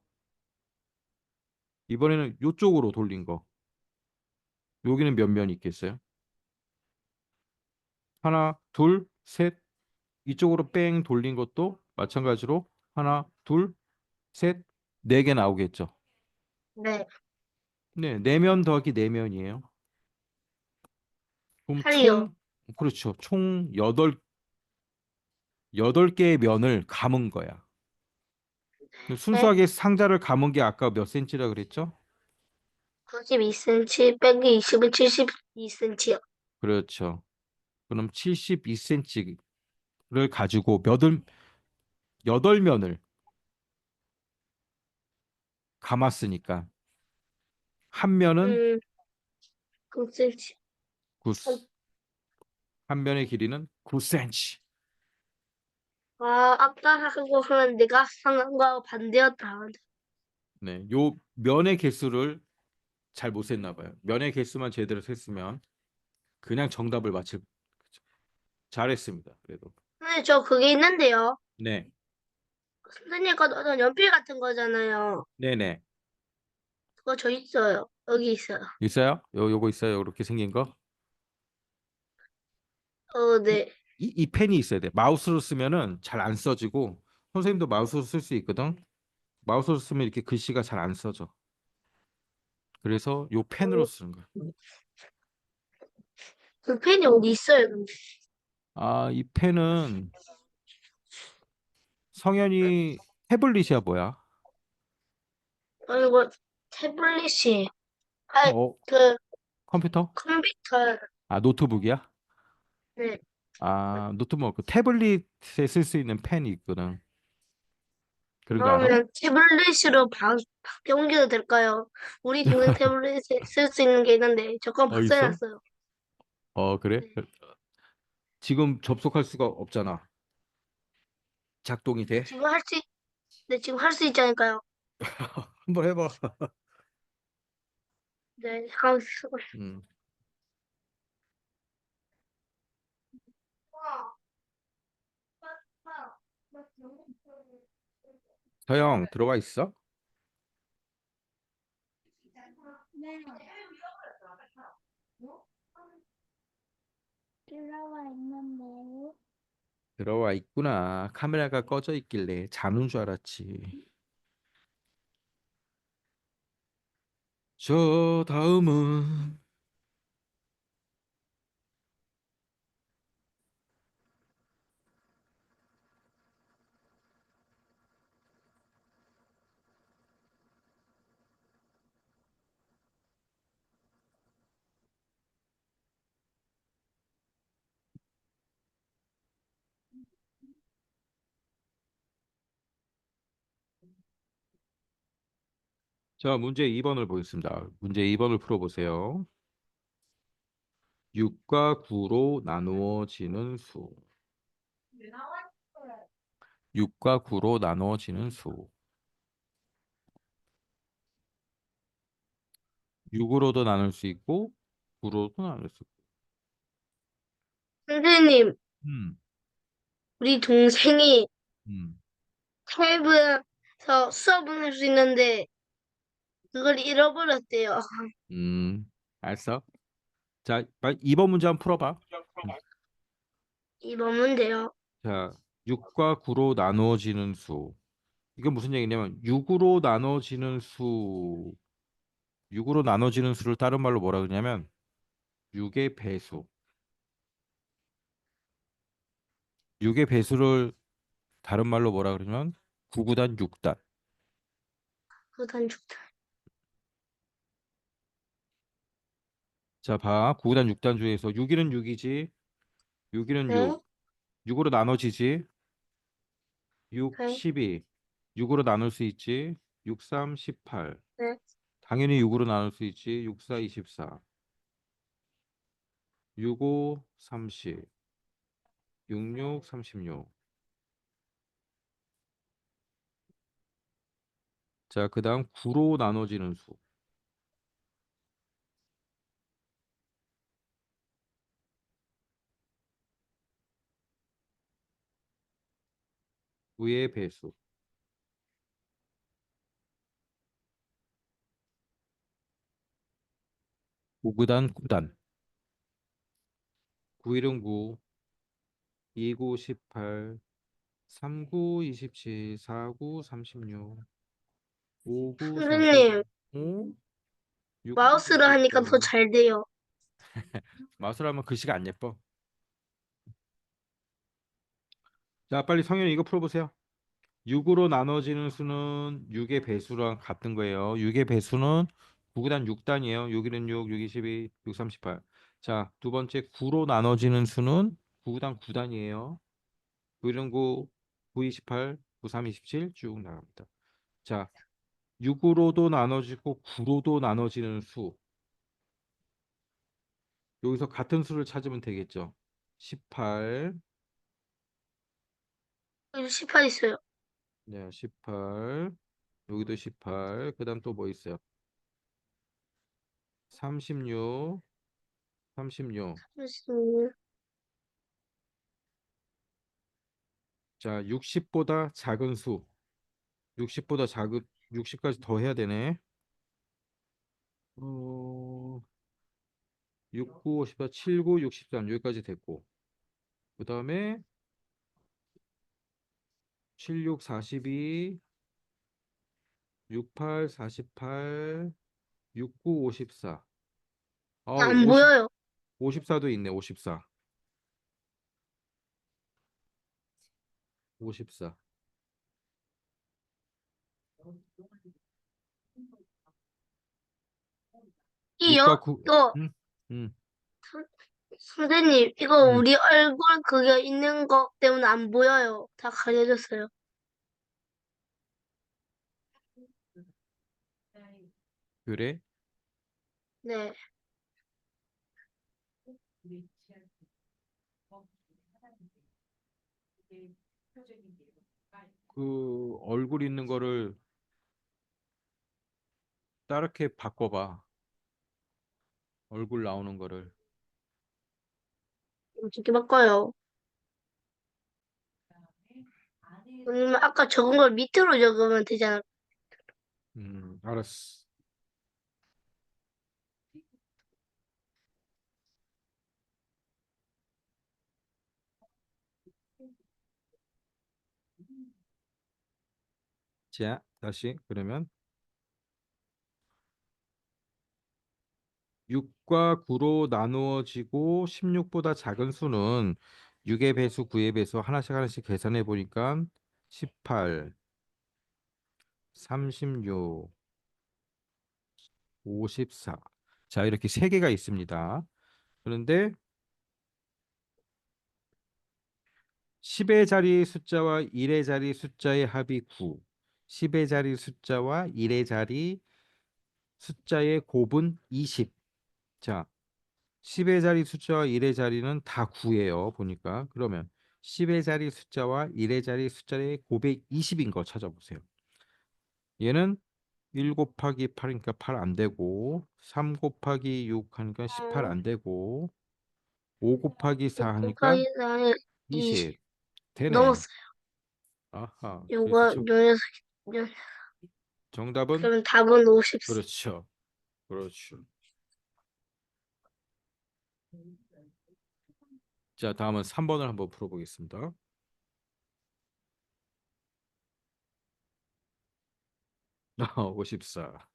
이번에는 요쪽으로 돌린 거. 여기는 몇 면이 있겠어요? 하나, 둘, 셋. 이쪽으로 뺑 돌린 것도 마찬가지로 하나, 둘, 셋, 네 개 나오겠죠. 네, 네, 네면 더하기 네면이에요. 그럼 8이요. 그렇죠. 총 여덟 개의 면을 감은 거야. 네, 순수하게 상자를 감은 게 아까 몇 센치라 그랬죠? 92cm 빼기 20은 72cm요. 그렇죠. 그럼 72cm를 가지고 몇을 여덟 면을 감았으니까 한 면은 음, 9cm. 9, 한 면의 길이는 9cm. 아, 아까 하고 하면 내가 상한 거하고 반대였다. 네, 요 면의 개수를 잘 못 셌나 봐요. 면의 개수만 제대로 셌으면 그냥 정답을 맞힐. 잘했습니다. 그래도. 선생님, 저 그게 있는데요. 네, 선생님 거 어떤 연필 같은 거잖아요. 네네. 그거 저 있어요. 여기 있어요. 있어요? 요거 있어요. 이렇게 생긴 거. 이, 네. 이 펜이 있어야 돼. 마우스로 쓰면은 잘 안 써지고 선생님도 마우스로 쓸 수 있거든. 마우스로 쓰면 이렇게 글씨가 잘 안 써져. 그래서 요 펜으로 쓰는 거야. 그 펜이 어디 있어요, 근데? 아, 이 펜은 성현이 태블릿이야 뭐야? 이거 태블릿이, 아, 어, 그 컴퓨터? 컴퓨터, 아, 노트북이야? 네. 아, 노트북 그 태블릿에 쓸 수 있는 펜이 있거든. 그런 거 알아? 그러면 태블릿으로 바뀌어 옮겨도 될까요? 우리 동생 태블릿에 쓸 수 있는 게 있는데, 저 건 있어? 박살났어요. 그래? 네. 지금 접속할 수가 없잖아. 작동이 돼? 지금 할 수, 네, 지금 할 수 있지 않을까요? 한번 해봐. 네, 잠깐만. 음. 서영 들어와 있어? 들어와 있는데요. 들어와 있구나. 카메라가 꺼져 있길래 자는 줄 알았지. 저 다음은 자, 문제 2번을 보겠습니다. 문제 2번을 풀어보세요. 6과 9로 나누어지는 수. 6과 9로 나누어지는 수. 6으로도 나눌 수 있고 9로도 나눌 수 있고. 선생님, 음, 우리 동생이 음. 탭에서 수업은 할 수 있는데, 그걸 잃어버렸대요. 음. 알았어. 자, 2번 문제 한번 풀어봐. 음. 이번 문제요. 자, 6과 9로 나누어지는 수. 이게 무슨 얘기냐면 6으로 나눠지는 수, 6으로 나눠지는 수를 다른 말로 뭐라 그러냐면 6의 배수. 6의 배수를 다른 말로 뭐라 그러냐면 9구단 6단. 그단 좋다. 자, 봐. 9구단 6단 중에서 6이는 6이지. 6이는 네, 6. 6으로 나눠지지. 6, 네, 12. 6으로 나눌 수 있지. 6, 3, 18. 네. 당연히 6으로 나눌 수 있지. 6, 4, 24. 6, 5, 30. 6, 6, 36. 자, 그다음 9로 나눠지는 수. 9의 배수. 9구단 9단. 9일은 9, 2구 18, 3구 27, 4구 36, 5구 선생님, 45, 6구 마우스로 하니까 더 49. 잘 돼요. 마우스로 하면 글씨가 안 예뻐. 자, 빨리 성현이 이거 풀어보세요. 6으로 나눠지는 수는 6의 배수랑 같은 거예요. 6의 배수는 9구단 6단이에요. 6일은 6, 6, 22, 6, 38. 자, 두 번째 9로 나눠지는 수는 9구단 9단이에요. 9일은 9, 9, 28, 9, 3, 27 쭉 나갑니다. 자, 6으로도 나눠지고 9로도 나눠지는 수. 여기서 같은 수를 찾으면 되겠죠. 18, 여기 18 있어요. 네, 18, 여기도 18, 그다음 또 뭐 있어요? 36, 36. 36. 자, 60보다 작은 수. 60보다 작은 60까지 더 해야 되네. 어, 6, 9, 54, 7, 9, 63 여기까지 됐고. 그다음에 7, 6, 42, 6, 8, 48, 6, 9, 54. 아우, 안 50, 보여요. 54도 있네. 54. 54. 이 6과 여, 9. 이거, 음. 음. 선- 선생님, 이거 음. 우리 얼굴 그게 있는 거 때문에 안 보여요. 다 가려졌어요. 그래? 네. 그 얼굴 있는 거를 다르게 바꿔봐. 얼굴 나오는 거를. 어떻게 바꿔요? 아니면 아까 적은 걸 밑으로 적으면 되잖아. 알았어. 자, 다시 그러면 6과 9로 나누어지고 16보다 작은 수는 6의 배수, 9의 배수 하나씩 하나씩 계산해 보니까 18, 36, 54. 자, 이렇게 세 개가 있습니다. 그런데 10의 자리 숫자와 1의 자리 숫자의 합이 9. 10의 자리 숫자와 1의 자리 숫자의 곱은 20. 자, 10의 자리 숫자와 1의 자리는 다 9예요. 보니까. 그러면 10의 자리 숫자와 1의 자리 숫자의 곱의 20인 거 찾아보세요. 얘는 1 곱하기 8이니까 8 안 되고 3 곱하기 6 하니까 18 어, 안 되고 5 곱하기 4 하니까 곱하기 4에 20 20 되네. 넘었어요. 아하. 그래서 요거, 요 녀석, 요, 정답은 그러면 답은 54. 그렇죠. 그렇죠. 자, 다음은 3번을 한번 풀어보겠습니다. 54.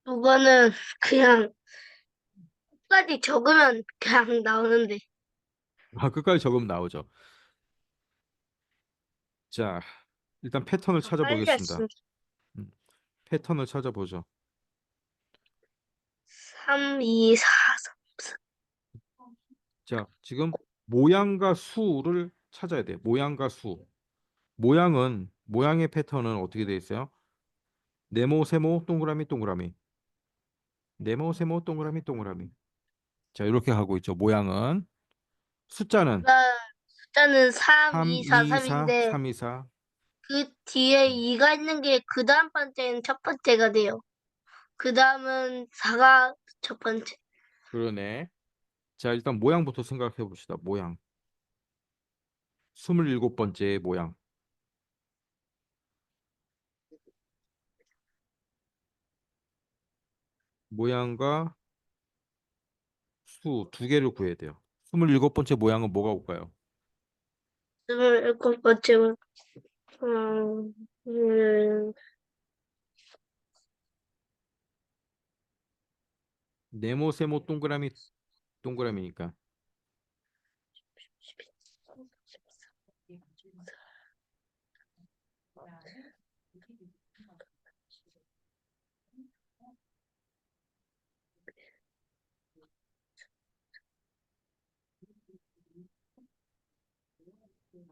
요거는 그냥 끝까지 적으면 그냥 나오는데. 아, 끝까지 적으면 나오죠. 자, 일단 패턴을 아, 빨리 찾아보겠습니다. 했으면 음, 패턴을 찾아보죠. 3, 2, 4, 3. 자, 지금 모양과 수를 찾아야 돼. 모양과 수. 모양의 패턴은 어떻게 돼 있어요? 네모, 세모, 동그라미, 동그라미. 네모, 세모, 동그라미, 동그라미. 자, 이렇게 하고 있죠. 모양은. 숫자는 숫자는 3, 3, 2, 4, 2, 4, 3인데 3, 2, 4. 그 뒤에 2가 있는 게 그 다음 번째는 첫 번째가 돼요. 그 다음은 4가 첫 번째. 그러네. 자, 일단 모양부터 생각해 봅시다. 모양. 27번째 모양. 모양과 수 두 개를 구해야 돼요. 27번째 모양은 뭐가 올까요? 27번째는 음, 음, 네모, 세모, 동그라미, 동그라미니까.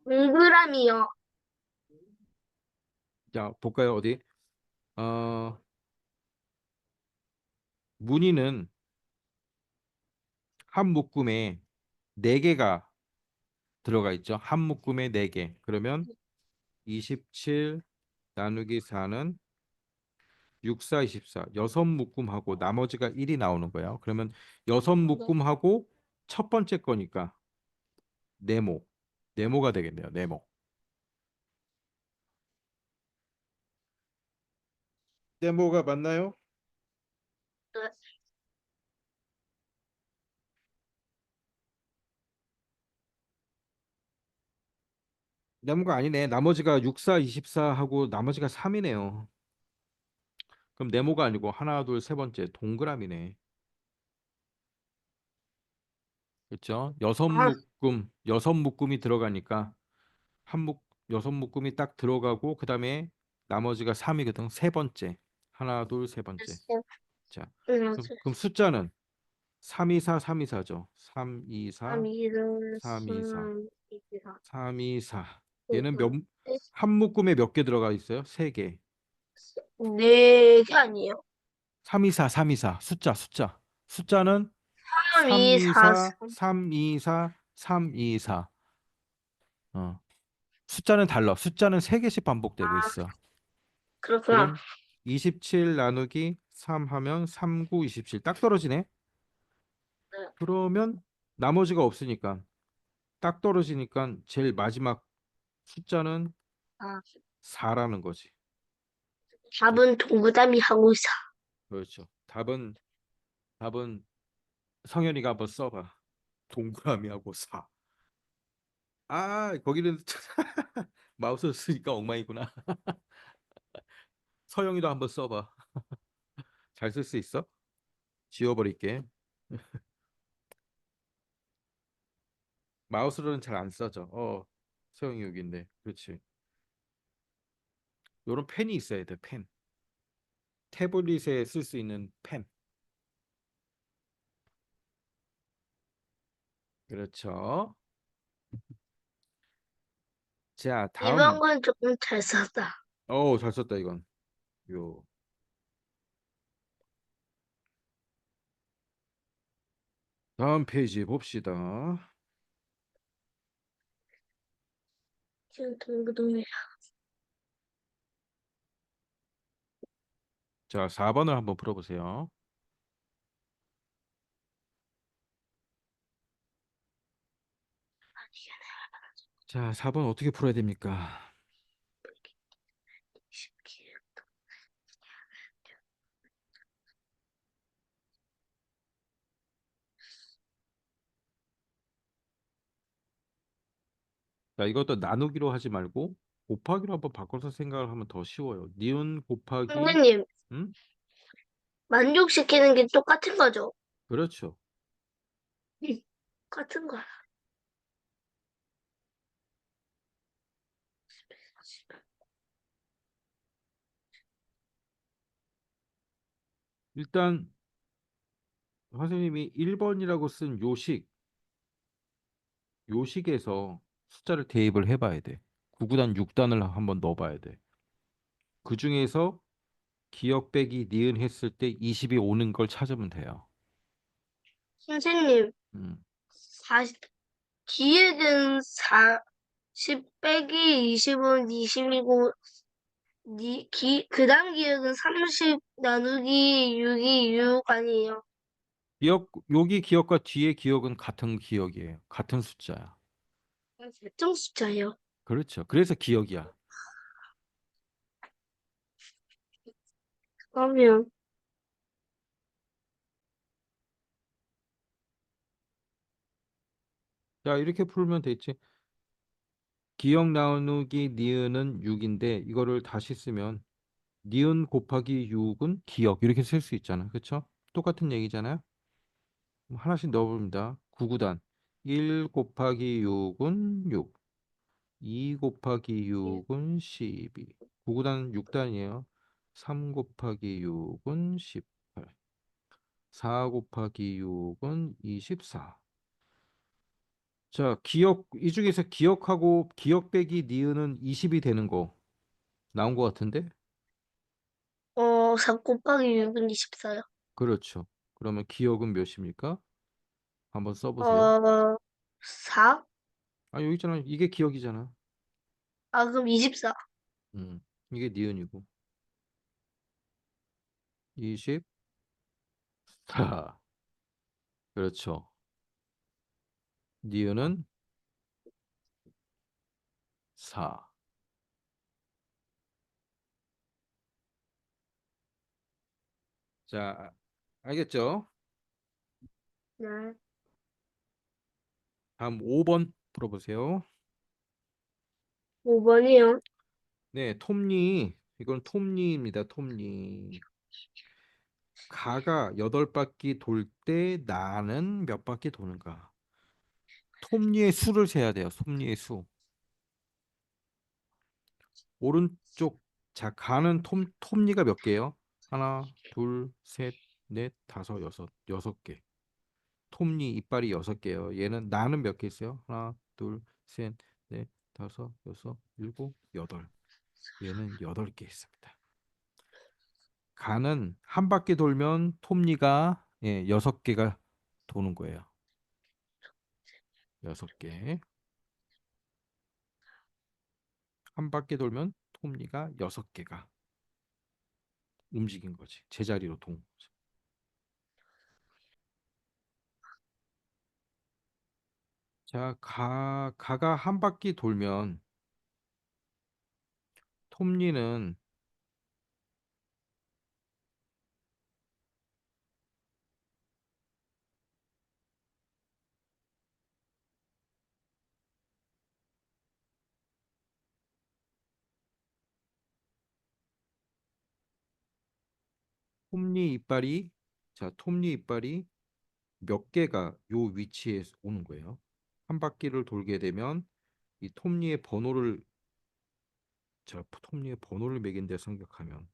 동그라미요. 자, 볼까요? 어디? 어, 무늬는 한 묶음에 네 개가 들어가 있죠. 한 묶음에 네 개. 그러면 27 나누기 4는 6, 4, 24. 여섯 묶음하고 나머지가 1이 나오는 거예요. 그러면 여섯 묶음하고 첫 번째 거니까 네모. 네모가 되겠네요. 네모. 네모가 맞나요? 네. 네모가 아니네. 나머지가 6, 4, 24 하고 나머지가 3이네요. 그럼 네모가 아니고 하나, 둘, 세 번째 동그라미네. 그렇죠? 아, 여섯 묶음이 들어가니까 한 묶, 여섯 묶음이 딱 들어가고 그다음에 나머지가 3이거든. 세 번째. 하나, 둘, 세 번째. 됐어요. 자, 응, 그럼 숫자는 324, 324죠. 3, 324, 2, 324, 2, 4. 324. 얘는 그러니까 한 묶음에 몇 개 들어가 있어요? 세 개. 네 개 아니에요? 324, 324. 숫자. 숫자는 3, 2, 4, 324, 3. 324, 324. 어. 숫자는 달라. 숫자는 세 개씩 반복되고 아, 있어. 그렇구나. 그럼 27 나누기 3 하면 3, 9, 27. 딱 떨어지네. 네. 그러면 나머지가 없으니까 딱 떨어지니까 제일 마지막 숫자는 아, 4라는 거지. 그- 답은 동그라미 하고 있어. 그렇죠. 답은 성현이가 한번 써봐. 동그라미하고 4. 아, 거기는 마우스 쓰니까 엉망이구나. 서영이도 한번 써봐. 잘 쓸 수 있어? 지워버릴게. 마우스로는 잘 안 써져. 서영이 여기 있네. 그렇지. 요런 펜이 있어야 돼. 펜. 태블릿에 쓸 수 있는 펜. 그렇죠. 자, 이번 다음. 건 조금 잘 썼다. 잘 썼다 이건. 요. 다음 페이지 봅시다. 지금 동그라미. 자, 4번을 한번 풀어보세요. 자, 4번 어떻게 풀어야 됩니까? 자, 이것도 나누기로 하지 말고 곱하기로 한번 바꿔서 생각을 하면 더 쉬워요. 니은 곱하기, 선생님, 음? 만족시키는 게 똑같은 거죠? 그렇죠. 응, 똑같은 거야. 일단 선생님이 1번이라고 쓴 요식에서 숫자를 대입을 해봐야 돼. 9구단 6단을 한번 넣어봐야 돼. 그 중에서 기억 빼기 니은 했을 때 20이 오는 걸 찾으면 돼요. 선생님, 음. 40, 기획은 40 빼기 20은 20이고, 그 다음 기획은 30 나누기 6이 6 아니에요? 여기 기억과 뒤에 기억은 같은 기억이에요. 같은 숫자야. 몇정 숫자예요? 그렇죠. 그래서 기억이야. 그러면, 자, 이렇게 풀면 되지. 기억 나누기 니은은 6인데 이거를 다시 쓰면 니은 곱하기 6은 기억 이렇게 쓸 수 있잖아. 그렇죠? 똑같은 얘기잖아요. 그럼 하나씩 넣어봅니다. 9구단 1 곱하기 6은 6, 2 곱하기 6은 12. 9구단 6단이에요. 3 곱하기 6은 18. 4 곱하기 6은 24. 자, 기억 이 중에서 기억하고 기억 빼기 니은은 20이 되는 거 나온 것 같은데? 4 곱하기 6은 24요. 그렇죠. 그러면 기억은 몇입니까? 한번 써보세요. 4? 아, 여기 있잖아. 이게 기억이잖아. 아, 그럼 24. 음, 이게 니은이고. 24. 그렇죠. 니은은 4. 자, 알겠죠? 네. 다음 5번 풀어보세요. 5번이요. 네, 톱니. 이건 톱니입니다. 톱니. 가가 8바퀴 돌 때 나는 몇 바퀴 도는가? 톱니의 수를 세야 돼요. 톱니의 수. 오른쪽 자 가는 톱니가 몇 개예요? 하나, 둘, 셋, 넷, 다섯, 여섯 개. 톱니 이빨이 6개예요. 얘는 나는 몇 개 있어요? 하나, 둘, 셋, 넷, 다섯, 여섯, 일곱, 여덟. 얘는 8개 있습니다. 가는 한 바퀴 돌면 톱니가 6개가 도는 거예요. 6개. 한 바퀴 돌면 톱니가 6개가 움직인 거지. 제자리로 도는 거지. 자, 가가 한 바퀴 돌면 톱니는 톱니 이빨이 톱니 이빨이 몇 개가 요 위치에 오는 거예요. 한 바퀴를 돌게 되면 이 톱니의 번호를 매긴다 생각하면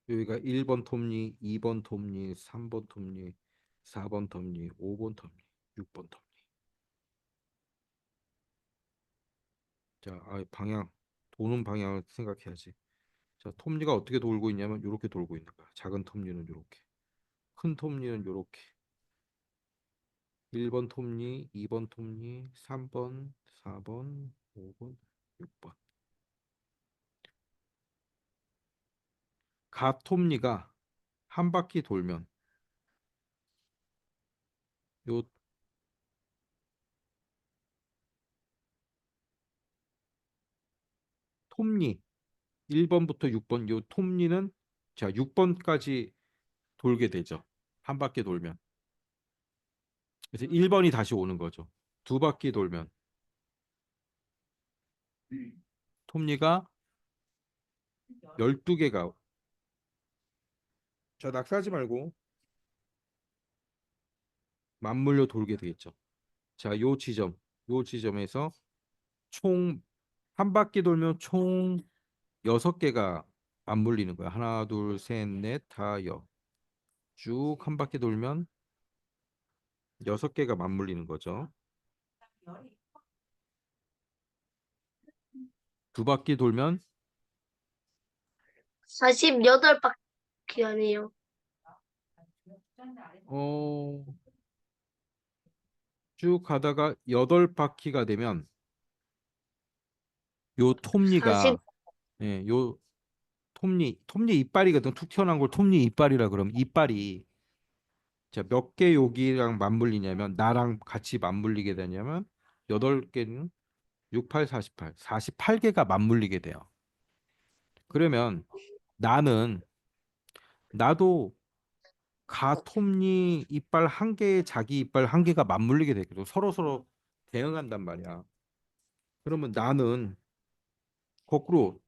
여기가 1번 톱니, 2번 톱니, 3번 톱니, 4번 톱니, 5번 톱니, 6번 톱니. 자, 방향 도는 방향을 생각해야지. 자, 톱니가 어떻게 돌고 있냐면 이렇게 돌고 있는 거야. 작은 톱니는 이렇게, 큰 톱니는 이렇게. 1번 톱니, 2번 톱니, 3번, 4번, 5번, 6번. 가 톱니가 한 바퀴 돌면 요 톱니 1번부터 6번 요 톱니는 자 6번까지 돌게 되죠. 한 바퀴 돌면. 그래서 1번이 다시 오는 거죠. 두 바퀴 돌면 톱니가 12개가 자 낙사하지 말고 맞물려 돌게 되겠죠. 자, 요 지점에서 총 한 바퀴 돌면 총 6개가 맞물리는 거야. 하나, 둘, 셋, 넷, 다, 여. 쭉 한 바퀴 돌면 6개가 맞물리는 거죠. 두 바퀴 돌면 48바퀴 아니에요. 어, 쭉 가다가 8바퀴가 되면 요 40, 톱니가 요 톱니 이빨이거든. 툭 튀어나온 걸 톱니 이빨이라 그러면 이빨이 자, 몇 개 여기랑 맞물리냐면 나랑 같이 맞물리게 되냐면 8개는 6, 8, 48. 48개가 맞물리게 돼요. 그러면 나는 나도 가톱니 이빨 한 개에 자기 이빨 한 개가 맞물리게 되거든. 서로 서로 대응한단 말이야. 그러면 나는 거꾸로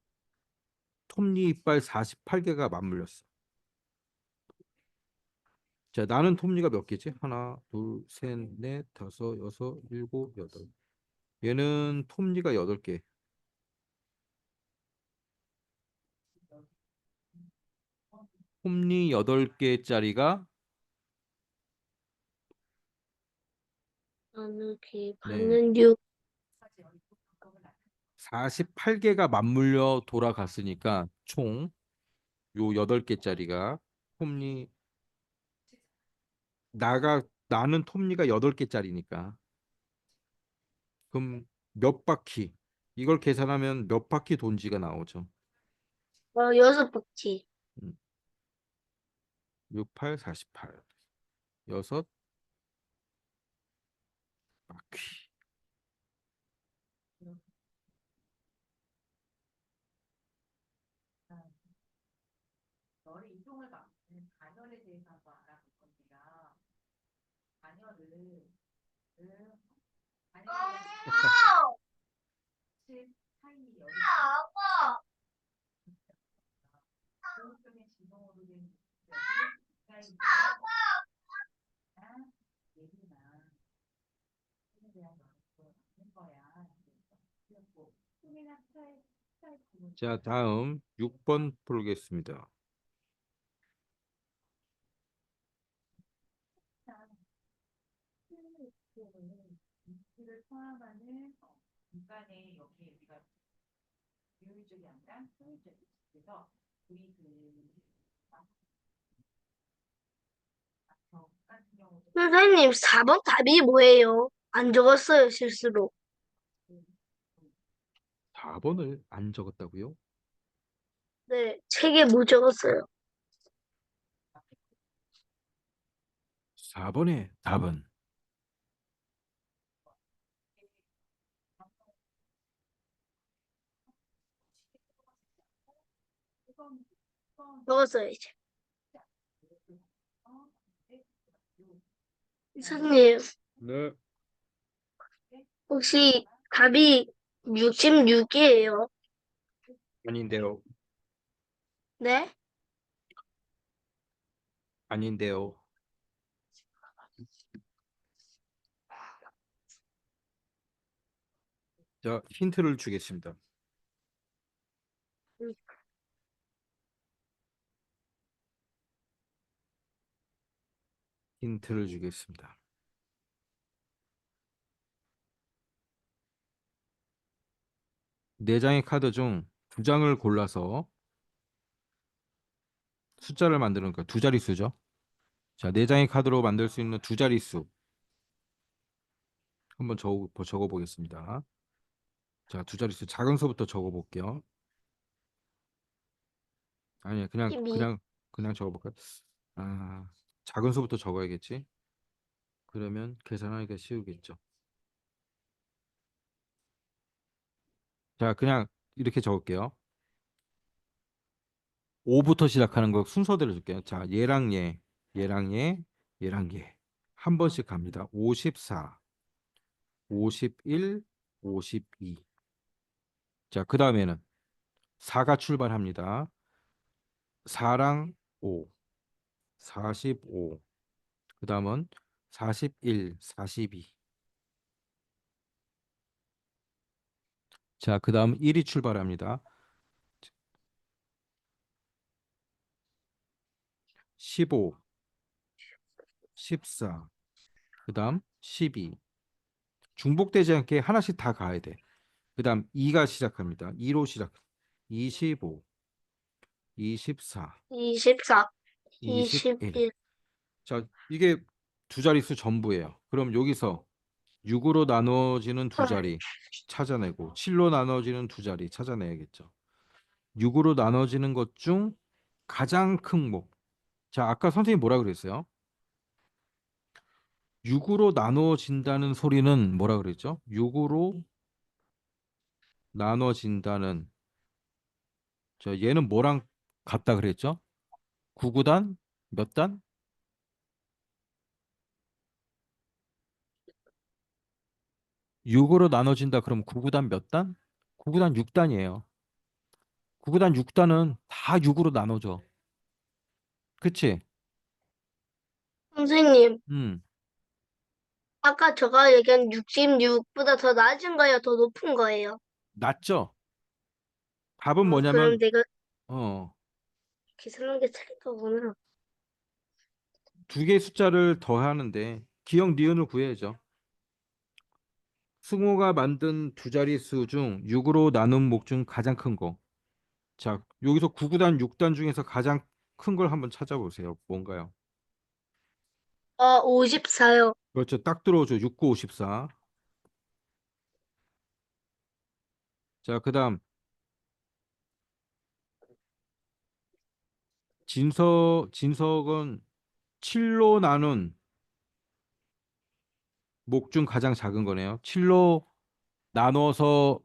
톱니 이빨 48개가 맞물렸어. 자, 나는 톱니가 몇 개지? 하나, 둘, 셋, 넷, 다섯, 여섯, 일곱, 여덟. 얘는 톱니가 8개. 톱니 8개짜리가 나누기 네. 반은 6. 48개가 맞물려 돌아갔으니까 총 요 8개짜리가 톱니 나는 톱니가 8개짜리니까 그럼 몇 바퀴 이걸 계산하면 몇 바퀴 돈지가 나오죠. 6바퀴. 6, 8, 48. 6바퀴. 자, 다음 6번 풀겠습니다. 선생님, 4번 답이 뭐예요? 안 적었어요, 실수로. 4번을 안 적었다고요? 네, 책에 못 적었어요. 4번의 답은 적었어요, 이제. 선생님, 네. 혹시 답이 66이에요? 아닌데요. 네? 아닌데요. 자, 힌트를 주겠습니다. 음, 힌트를 주겠습니다. 네 장의 카드 중 두 장을 골라서 숫자를 만드는 거두 자릿수죠. 자, 네 장의 카드로 만들 수 있는 두 자릿수 한번 적어 보겠습니다. 자, 두 자릿수 작은 수부터 적어 볼게요. 아니, 12. 그냥 적어 볼까요? 아, 작은 수부터 적어야겠지. 그러면 계산하기가 쉬우겠죠. 자, 그냥 이렇게 적을게요. 5부터 시작하는 거 순서대로 줄게요. 자, 얘랑 얘랑 얘. 한 번씩 갑니다. 54, 51, 52. 자, 그 다음에는 4가 출발합니다. 4랑 5, 45. 그 다음은 41, 42. 자, 그 다음 1이 출발합니다. 15, 14. 그 다음 12. 중복되지 않게 하나씩 다 가야 돼. 그 다음 2가 시작합니다. 2로 시작. 25, 24, 24, 21. 21. 자, 이게 두 자릿수 전부예요. 그럼 여기서 6으로 나누어지는 두 자리 찾아내고 7로 나누어지는 두 자리 찾아내야겠죠. 6으로 나눠지는 것 중 가장 큰 목. 자, 아까 선생님이 뭐라 그랬어요? 6으로 나눠진다는 소리는 뭐라 그랬죠? 6으로 나눠진다는 얘는 뭐랑 같다 그랬죠? 9구단 몇 단? 6으로 나눠진다 그럼 9구단 몇 단? 9구단 6단이에요. 9구단 6단은 다 6으로 나눠져. 그치? 선생님, 음, 아까 제가 얘기한 66보다 더 낮은 거예요? 더 높은 거예요? 낮죠? 답은 그럼 뭐냐면 내가 어, 계산한 게 틀린 거구나. 두 개의 숫자를 더하는데 기억 니은을 구해야죠. 승호가 만든 두 자릿수 중 6으로 나눈 목 중 가장 큰 거. 자, 여기서 9구단, 6단 중에서 가장 큰 걸 한번 찾아보세요. 뭔가요? 54요. 그렇죠. 딱 들어오죠. 6, 9, 54. 자, 그다음 진석은 7로 나눈 목 중 가장 작은 거네요. 나눠서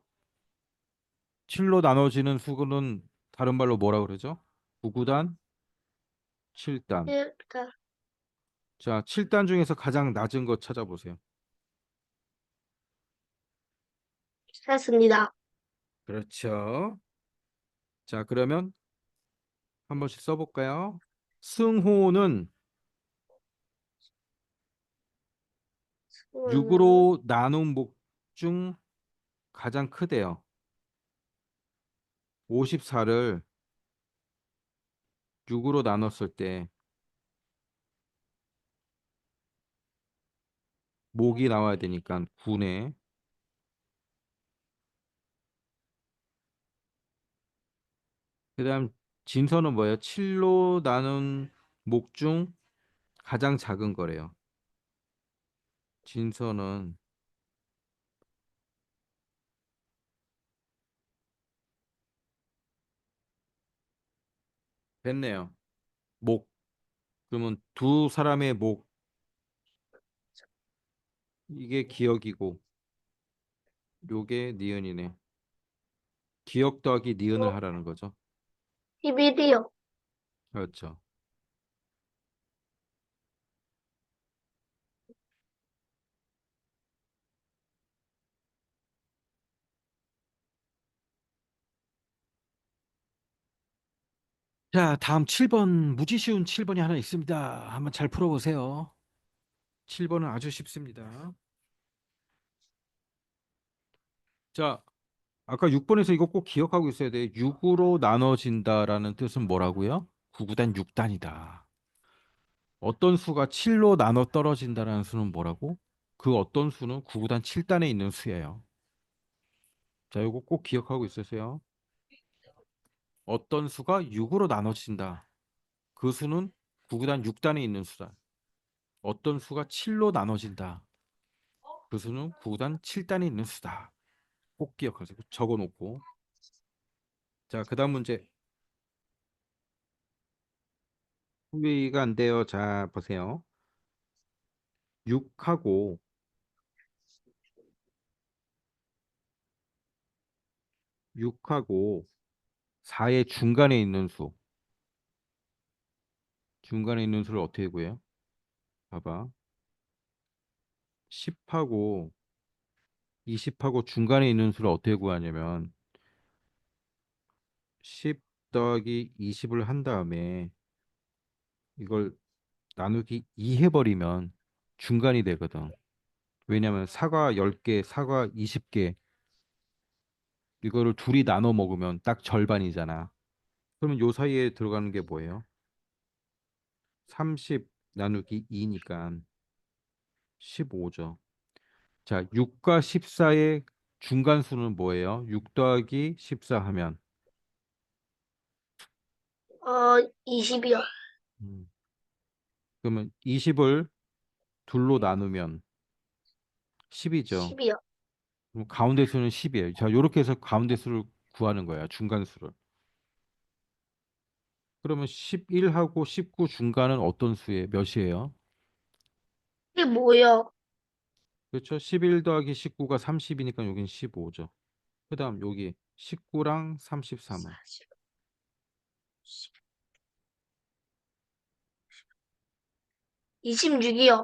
7로 나눠지는 수는 다른 말로 뭐라 그러죠? 9구단, 7단. 일단 자, 7단 중에서 가장 낮은 거 찾아보세요. 찾았습니다. 그렇죠. 자, 그러면 한 번씩 써볼까요? 승호는 음, 6으로 나눈 목 중 가장 크대요. 54를 6으로 나눴을 때 목이 나와야 되니까 9네. 그다음 진서는 뭐예요? 7로 나눈 목 중 가장 작은 거래요. 진서는 됐네요. 목. 그러면 두 사람의 목 이게 기억이고 요게 니은이네. 기억 더하기 니은을 어, 하라는 거죠. 11이요. 그렇죠. 자, 다음 7번 무지 쉬운 7번이 하나 있습니다. 한번 잘 풀어보세요. 7번은 아주 쉽습니다. 자, 아까 6번에서 이거 꼭 기억하고 있어야 돼. 6으로 나눠진다라는 뜻은 뭐라고요? 9구단 6단이다. 어떤 수가 7로 나눠 떨어진다라는 수는 뭐라고? 그 어떤 수는 9구단 7단에 있는 수예요. 자, 이거 꼭 기억하고 있으세요. 어떤 수가 6으로 나눠진다. 그 수는 9구단 6단에 있는 수다. 어떤 수가 7로 나눠진다. 그 수는 9구단 7단에 있는 수다. 꼭 기억하세요. 적어놓고. 자, 그다음 문제. 준비가 안 돼요. 자, 보세요. 6하고 6하고 4의 중간에 있는 수. 중간에 있는 수를 어떻게 구해요? 봐봐. 10하고 20하고 중간에 있는 수를 어떻게 구하냐면 10 더하기 20을 한 다음에 이걸 나누기 2 해버리면 중간이 되거든. 왜냐면 사과 10개, 사과 20개 이거를 둘이 나눠 먹으면 딱 절반이잖아. 그러면 요 사이에 들어가는 게 뭐예요? 30 나누기 2니까 15죠. 자, 6과 14의 중간수는 뭐예요? 6 더하기 14 하면 20이요. 음, 그러면 20을 둘로 나누면 10이죠. 10이요. 그럼 가운데 수는 10이에요. 자, 요렇게 해서 가운데 수를 구하는 거야. 중간 수를. 그러면 11하고 19 중간은 어떤 수예요? 몇이에요? 이게 뭐요? 그렇죠? 11 더하기 19가 30이니까 여긴 15죠. 그다음 여기 19랑 33은 26이요.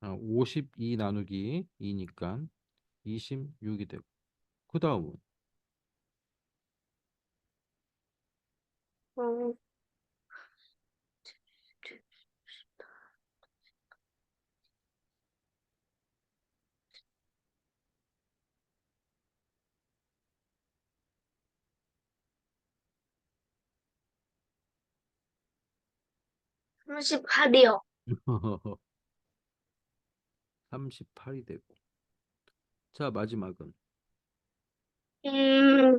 52 나누기 2니까 26이 되고 그다음은 음, 38이요. 38이 되고. 자, 마지막은 음,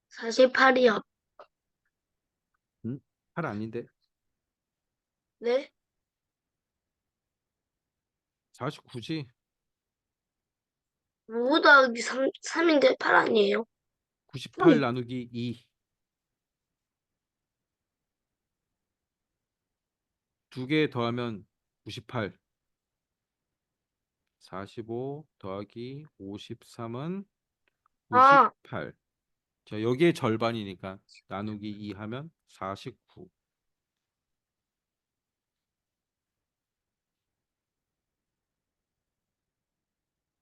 48이요. 8 아닌데? 네? 49지? 5 더하기 3인데 8 아니에요? 98 나누기 2. 두 개 더하면 98. 45 더하기 53은 아, 98. 자, 여기에 절반이니까 나누기 2 하면 49.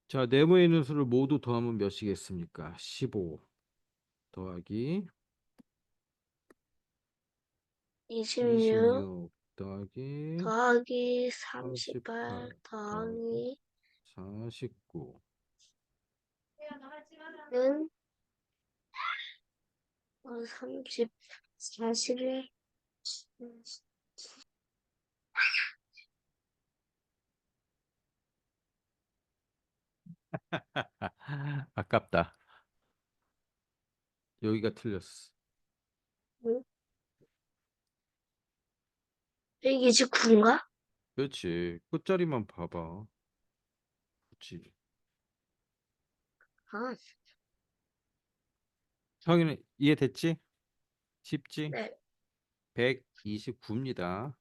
자, 네모에 있는 수를 모두 더하면 몇이겠습니까? 15 더하기 26 26 더하기 더하기 38 38 더하기 더하기 49. 는 30, 41. 아깝다. 여기가 틀렸어. 129인가? 그렇지. 끝자리만 봐봐. 그렇지. 아, 성인은 이해됐지? 쉽지? 네. 129입니다.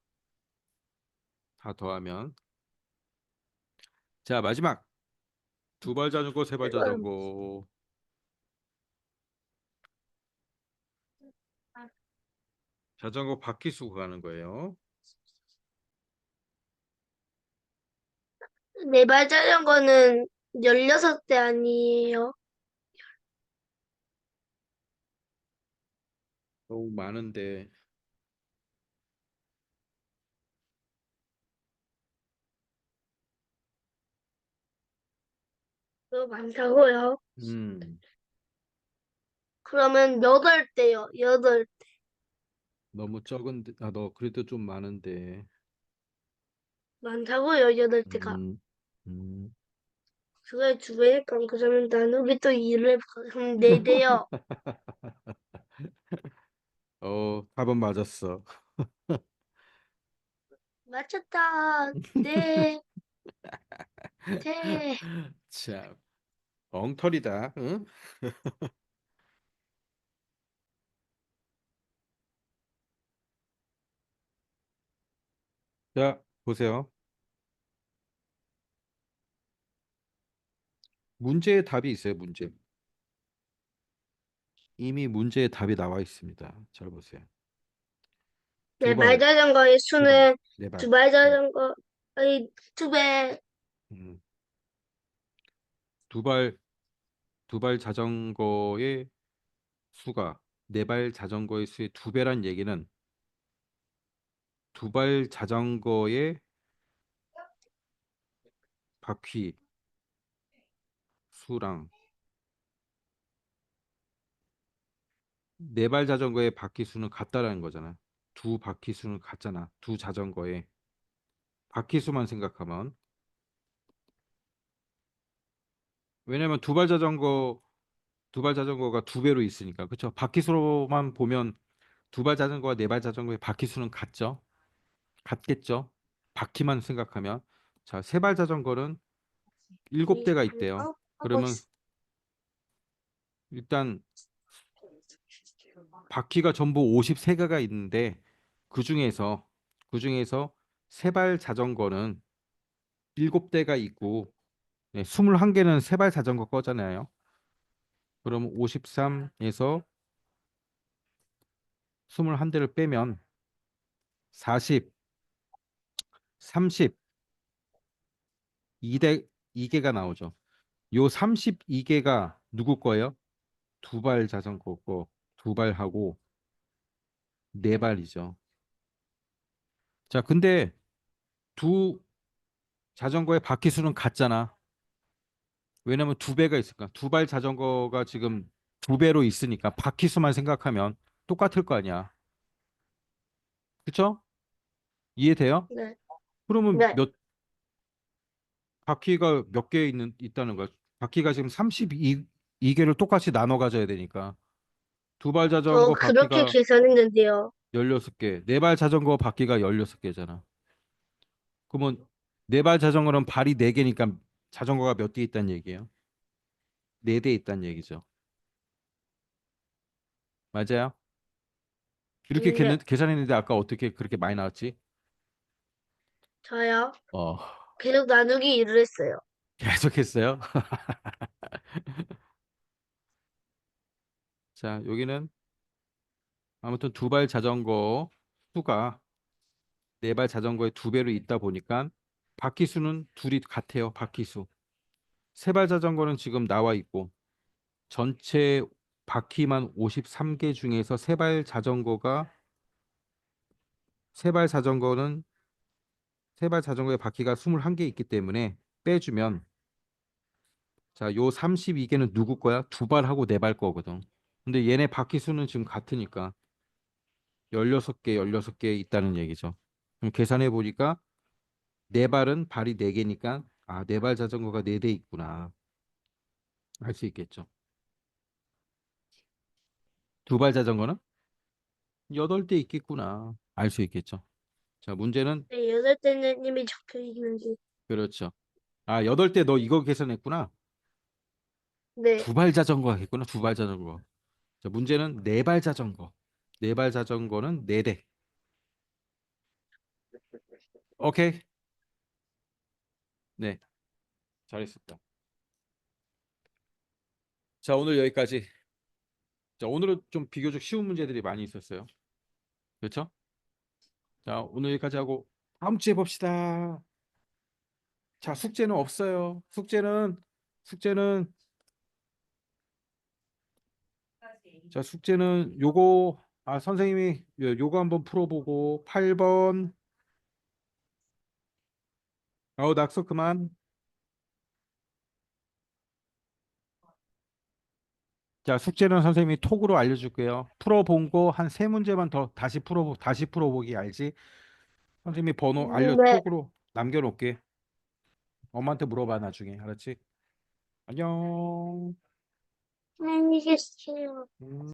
다 더하면. 자, 마지막. 두 발 자전거, 세 발 이건 자전거. 자전거 바퀴수 가는 거예요. 네발 자전거는 16대 아니에요? 너무 많은데. 너무 많다고요? 음, 그러면 8대요. 8. 너무 적은데. 아, 너 그래도 좀 많은데. 많다고요, 8대가. 음, 음. 그게 두 배니까 그러면 나누기 또 2를 그럼 4대요. 답은 맞았어. 맞췄다. 네. 네. 자, 엉터리다. 응? 자, 보세요. 문제의 답이 있어요, 문제. 이미 문제의 답이 나와 있습니다. 잘 보세요. 두 네발 발, 자전거의 세 발, 수는 네 발. 두발 자전거의 2배. 음, 두 발, 두 발 자전거의 수가 네 발 자전거의 수의 두 배란 얘기는 두 발 자전거의 바퀴 수랑 네 발 자전거의 바퀴 수는 같다라는 거잖아. 두 바퀴 수는 같잖아. 두 자전거의 바퀴 수만 생각하면. 왜냐면 두 발 자전거가 두 배로 있으니까. 그렇죠? 바퀴 수로만 보면 두 발 자전거와 네 발 자전거의 바퀴 수는 같죠? 같겠죠? 바퀴만 생각하면. 자, 세 발 자전거는 일곱 대가 있대요. 하고 그러면 일단 바퀴가 전부 53개가 있는데 그중에서 그중에서 세 발 자전거는 7대가 있고 21개는 세 발 자전거 거잖아요. 그럼 53에서 21대를 빼면 40, 32대 2개가 나오죠. 요 32개가 누구 거예요? 두 발 자전거 거, 두 발하고 네 발이죠. 자, 근데 두 자전거의 바퀴 수는 같잖아. 왜냐면 두 배가 있으니까 두 발 자전거가 지금 두 배로 있으니까 바퀴수만 생각하면 똑같을 거 아니야. 그쵸? 이해돼요? 네. 그러면 네. 몇 바퀴가 몇 개 있다는 거야? 바퀴가 지금 32개를 똑같이 나눠 가져야 되니까 두 발 저 자전거 그렇게 바퀴가 계산했는데요. 16개, 네 발 자전거 바퀴가 16개잖아. 그러면 네 발 자전거는 발이 4개니까 자전거가 몇 대 있다는 얘기예요? 4대 있다는 얘기죠. 맞아요? 이렇게 네. 계산했는데 아까 어떻게 그렇게 많이 나왔지? 저요. 어, 계속 나누기 일을 했어요. 계속했어요. 자, 여기는 아무튼 두 발 자전거 수가 네 발 자전거의 두 배로 있다 보니까 바퀴 수는 둘이 같아요. 바퀴 수. 세 발 자전거는 지금 나와 있고 전체 바퀴만 53개 중에서 세 발 자전거는 세 발 자전거의 바퀴가 21개 있기 때문에 빼주면 자, 요 32개는 누구 거야? 두 발하고 네 발 거거든. 근데 얘네 바퀴 수는 지금 같으니까 16개, 16개 있다는 얘기죠. 그럼 계산해 보니까 네 발은 발이 네 개니까 아, 네 발 자전거가 네 대 있구나. 알 수 있겠죠. 두 발 자전거는 8대 있겠구나. 알 수 있겠죠. 자, 문제는 네, 여덟 대는 이미 적혀 있는데. 그렇죠. 아, 8대 너 이거 계산했구나. 네. 두 발 자전거 하겠구나. 두 발 자전거. 자, 문제는 네 발 자전거. 네 발 자전거는 네 대. 오케이. 네. 잘했습니다. 자, 오늘 여기까지. 자, 오늘은 좀 비교적 쉬운 문제들이 많이 있었어요. 그렇죠? 자, 오늘 여기까지 하고 다음 주에 봅시다. 자, 숙제는 없어요. 숙제는 자, 숙제는 요거 선생님이 요거 한번 풀어보고 8번 낙서 그만. 자, 숙제는 선생님이 톡으로 알려줄게요. 풀어본 거 한 세 문제만 더 다시 풀어보기 알지? 선생님이 번호 네. 톡으로 남겨놓을게. 엄마한테 물어봐 나중에 알았지? 안녕. 안녕히 계세요. 음.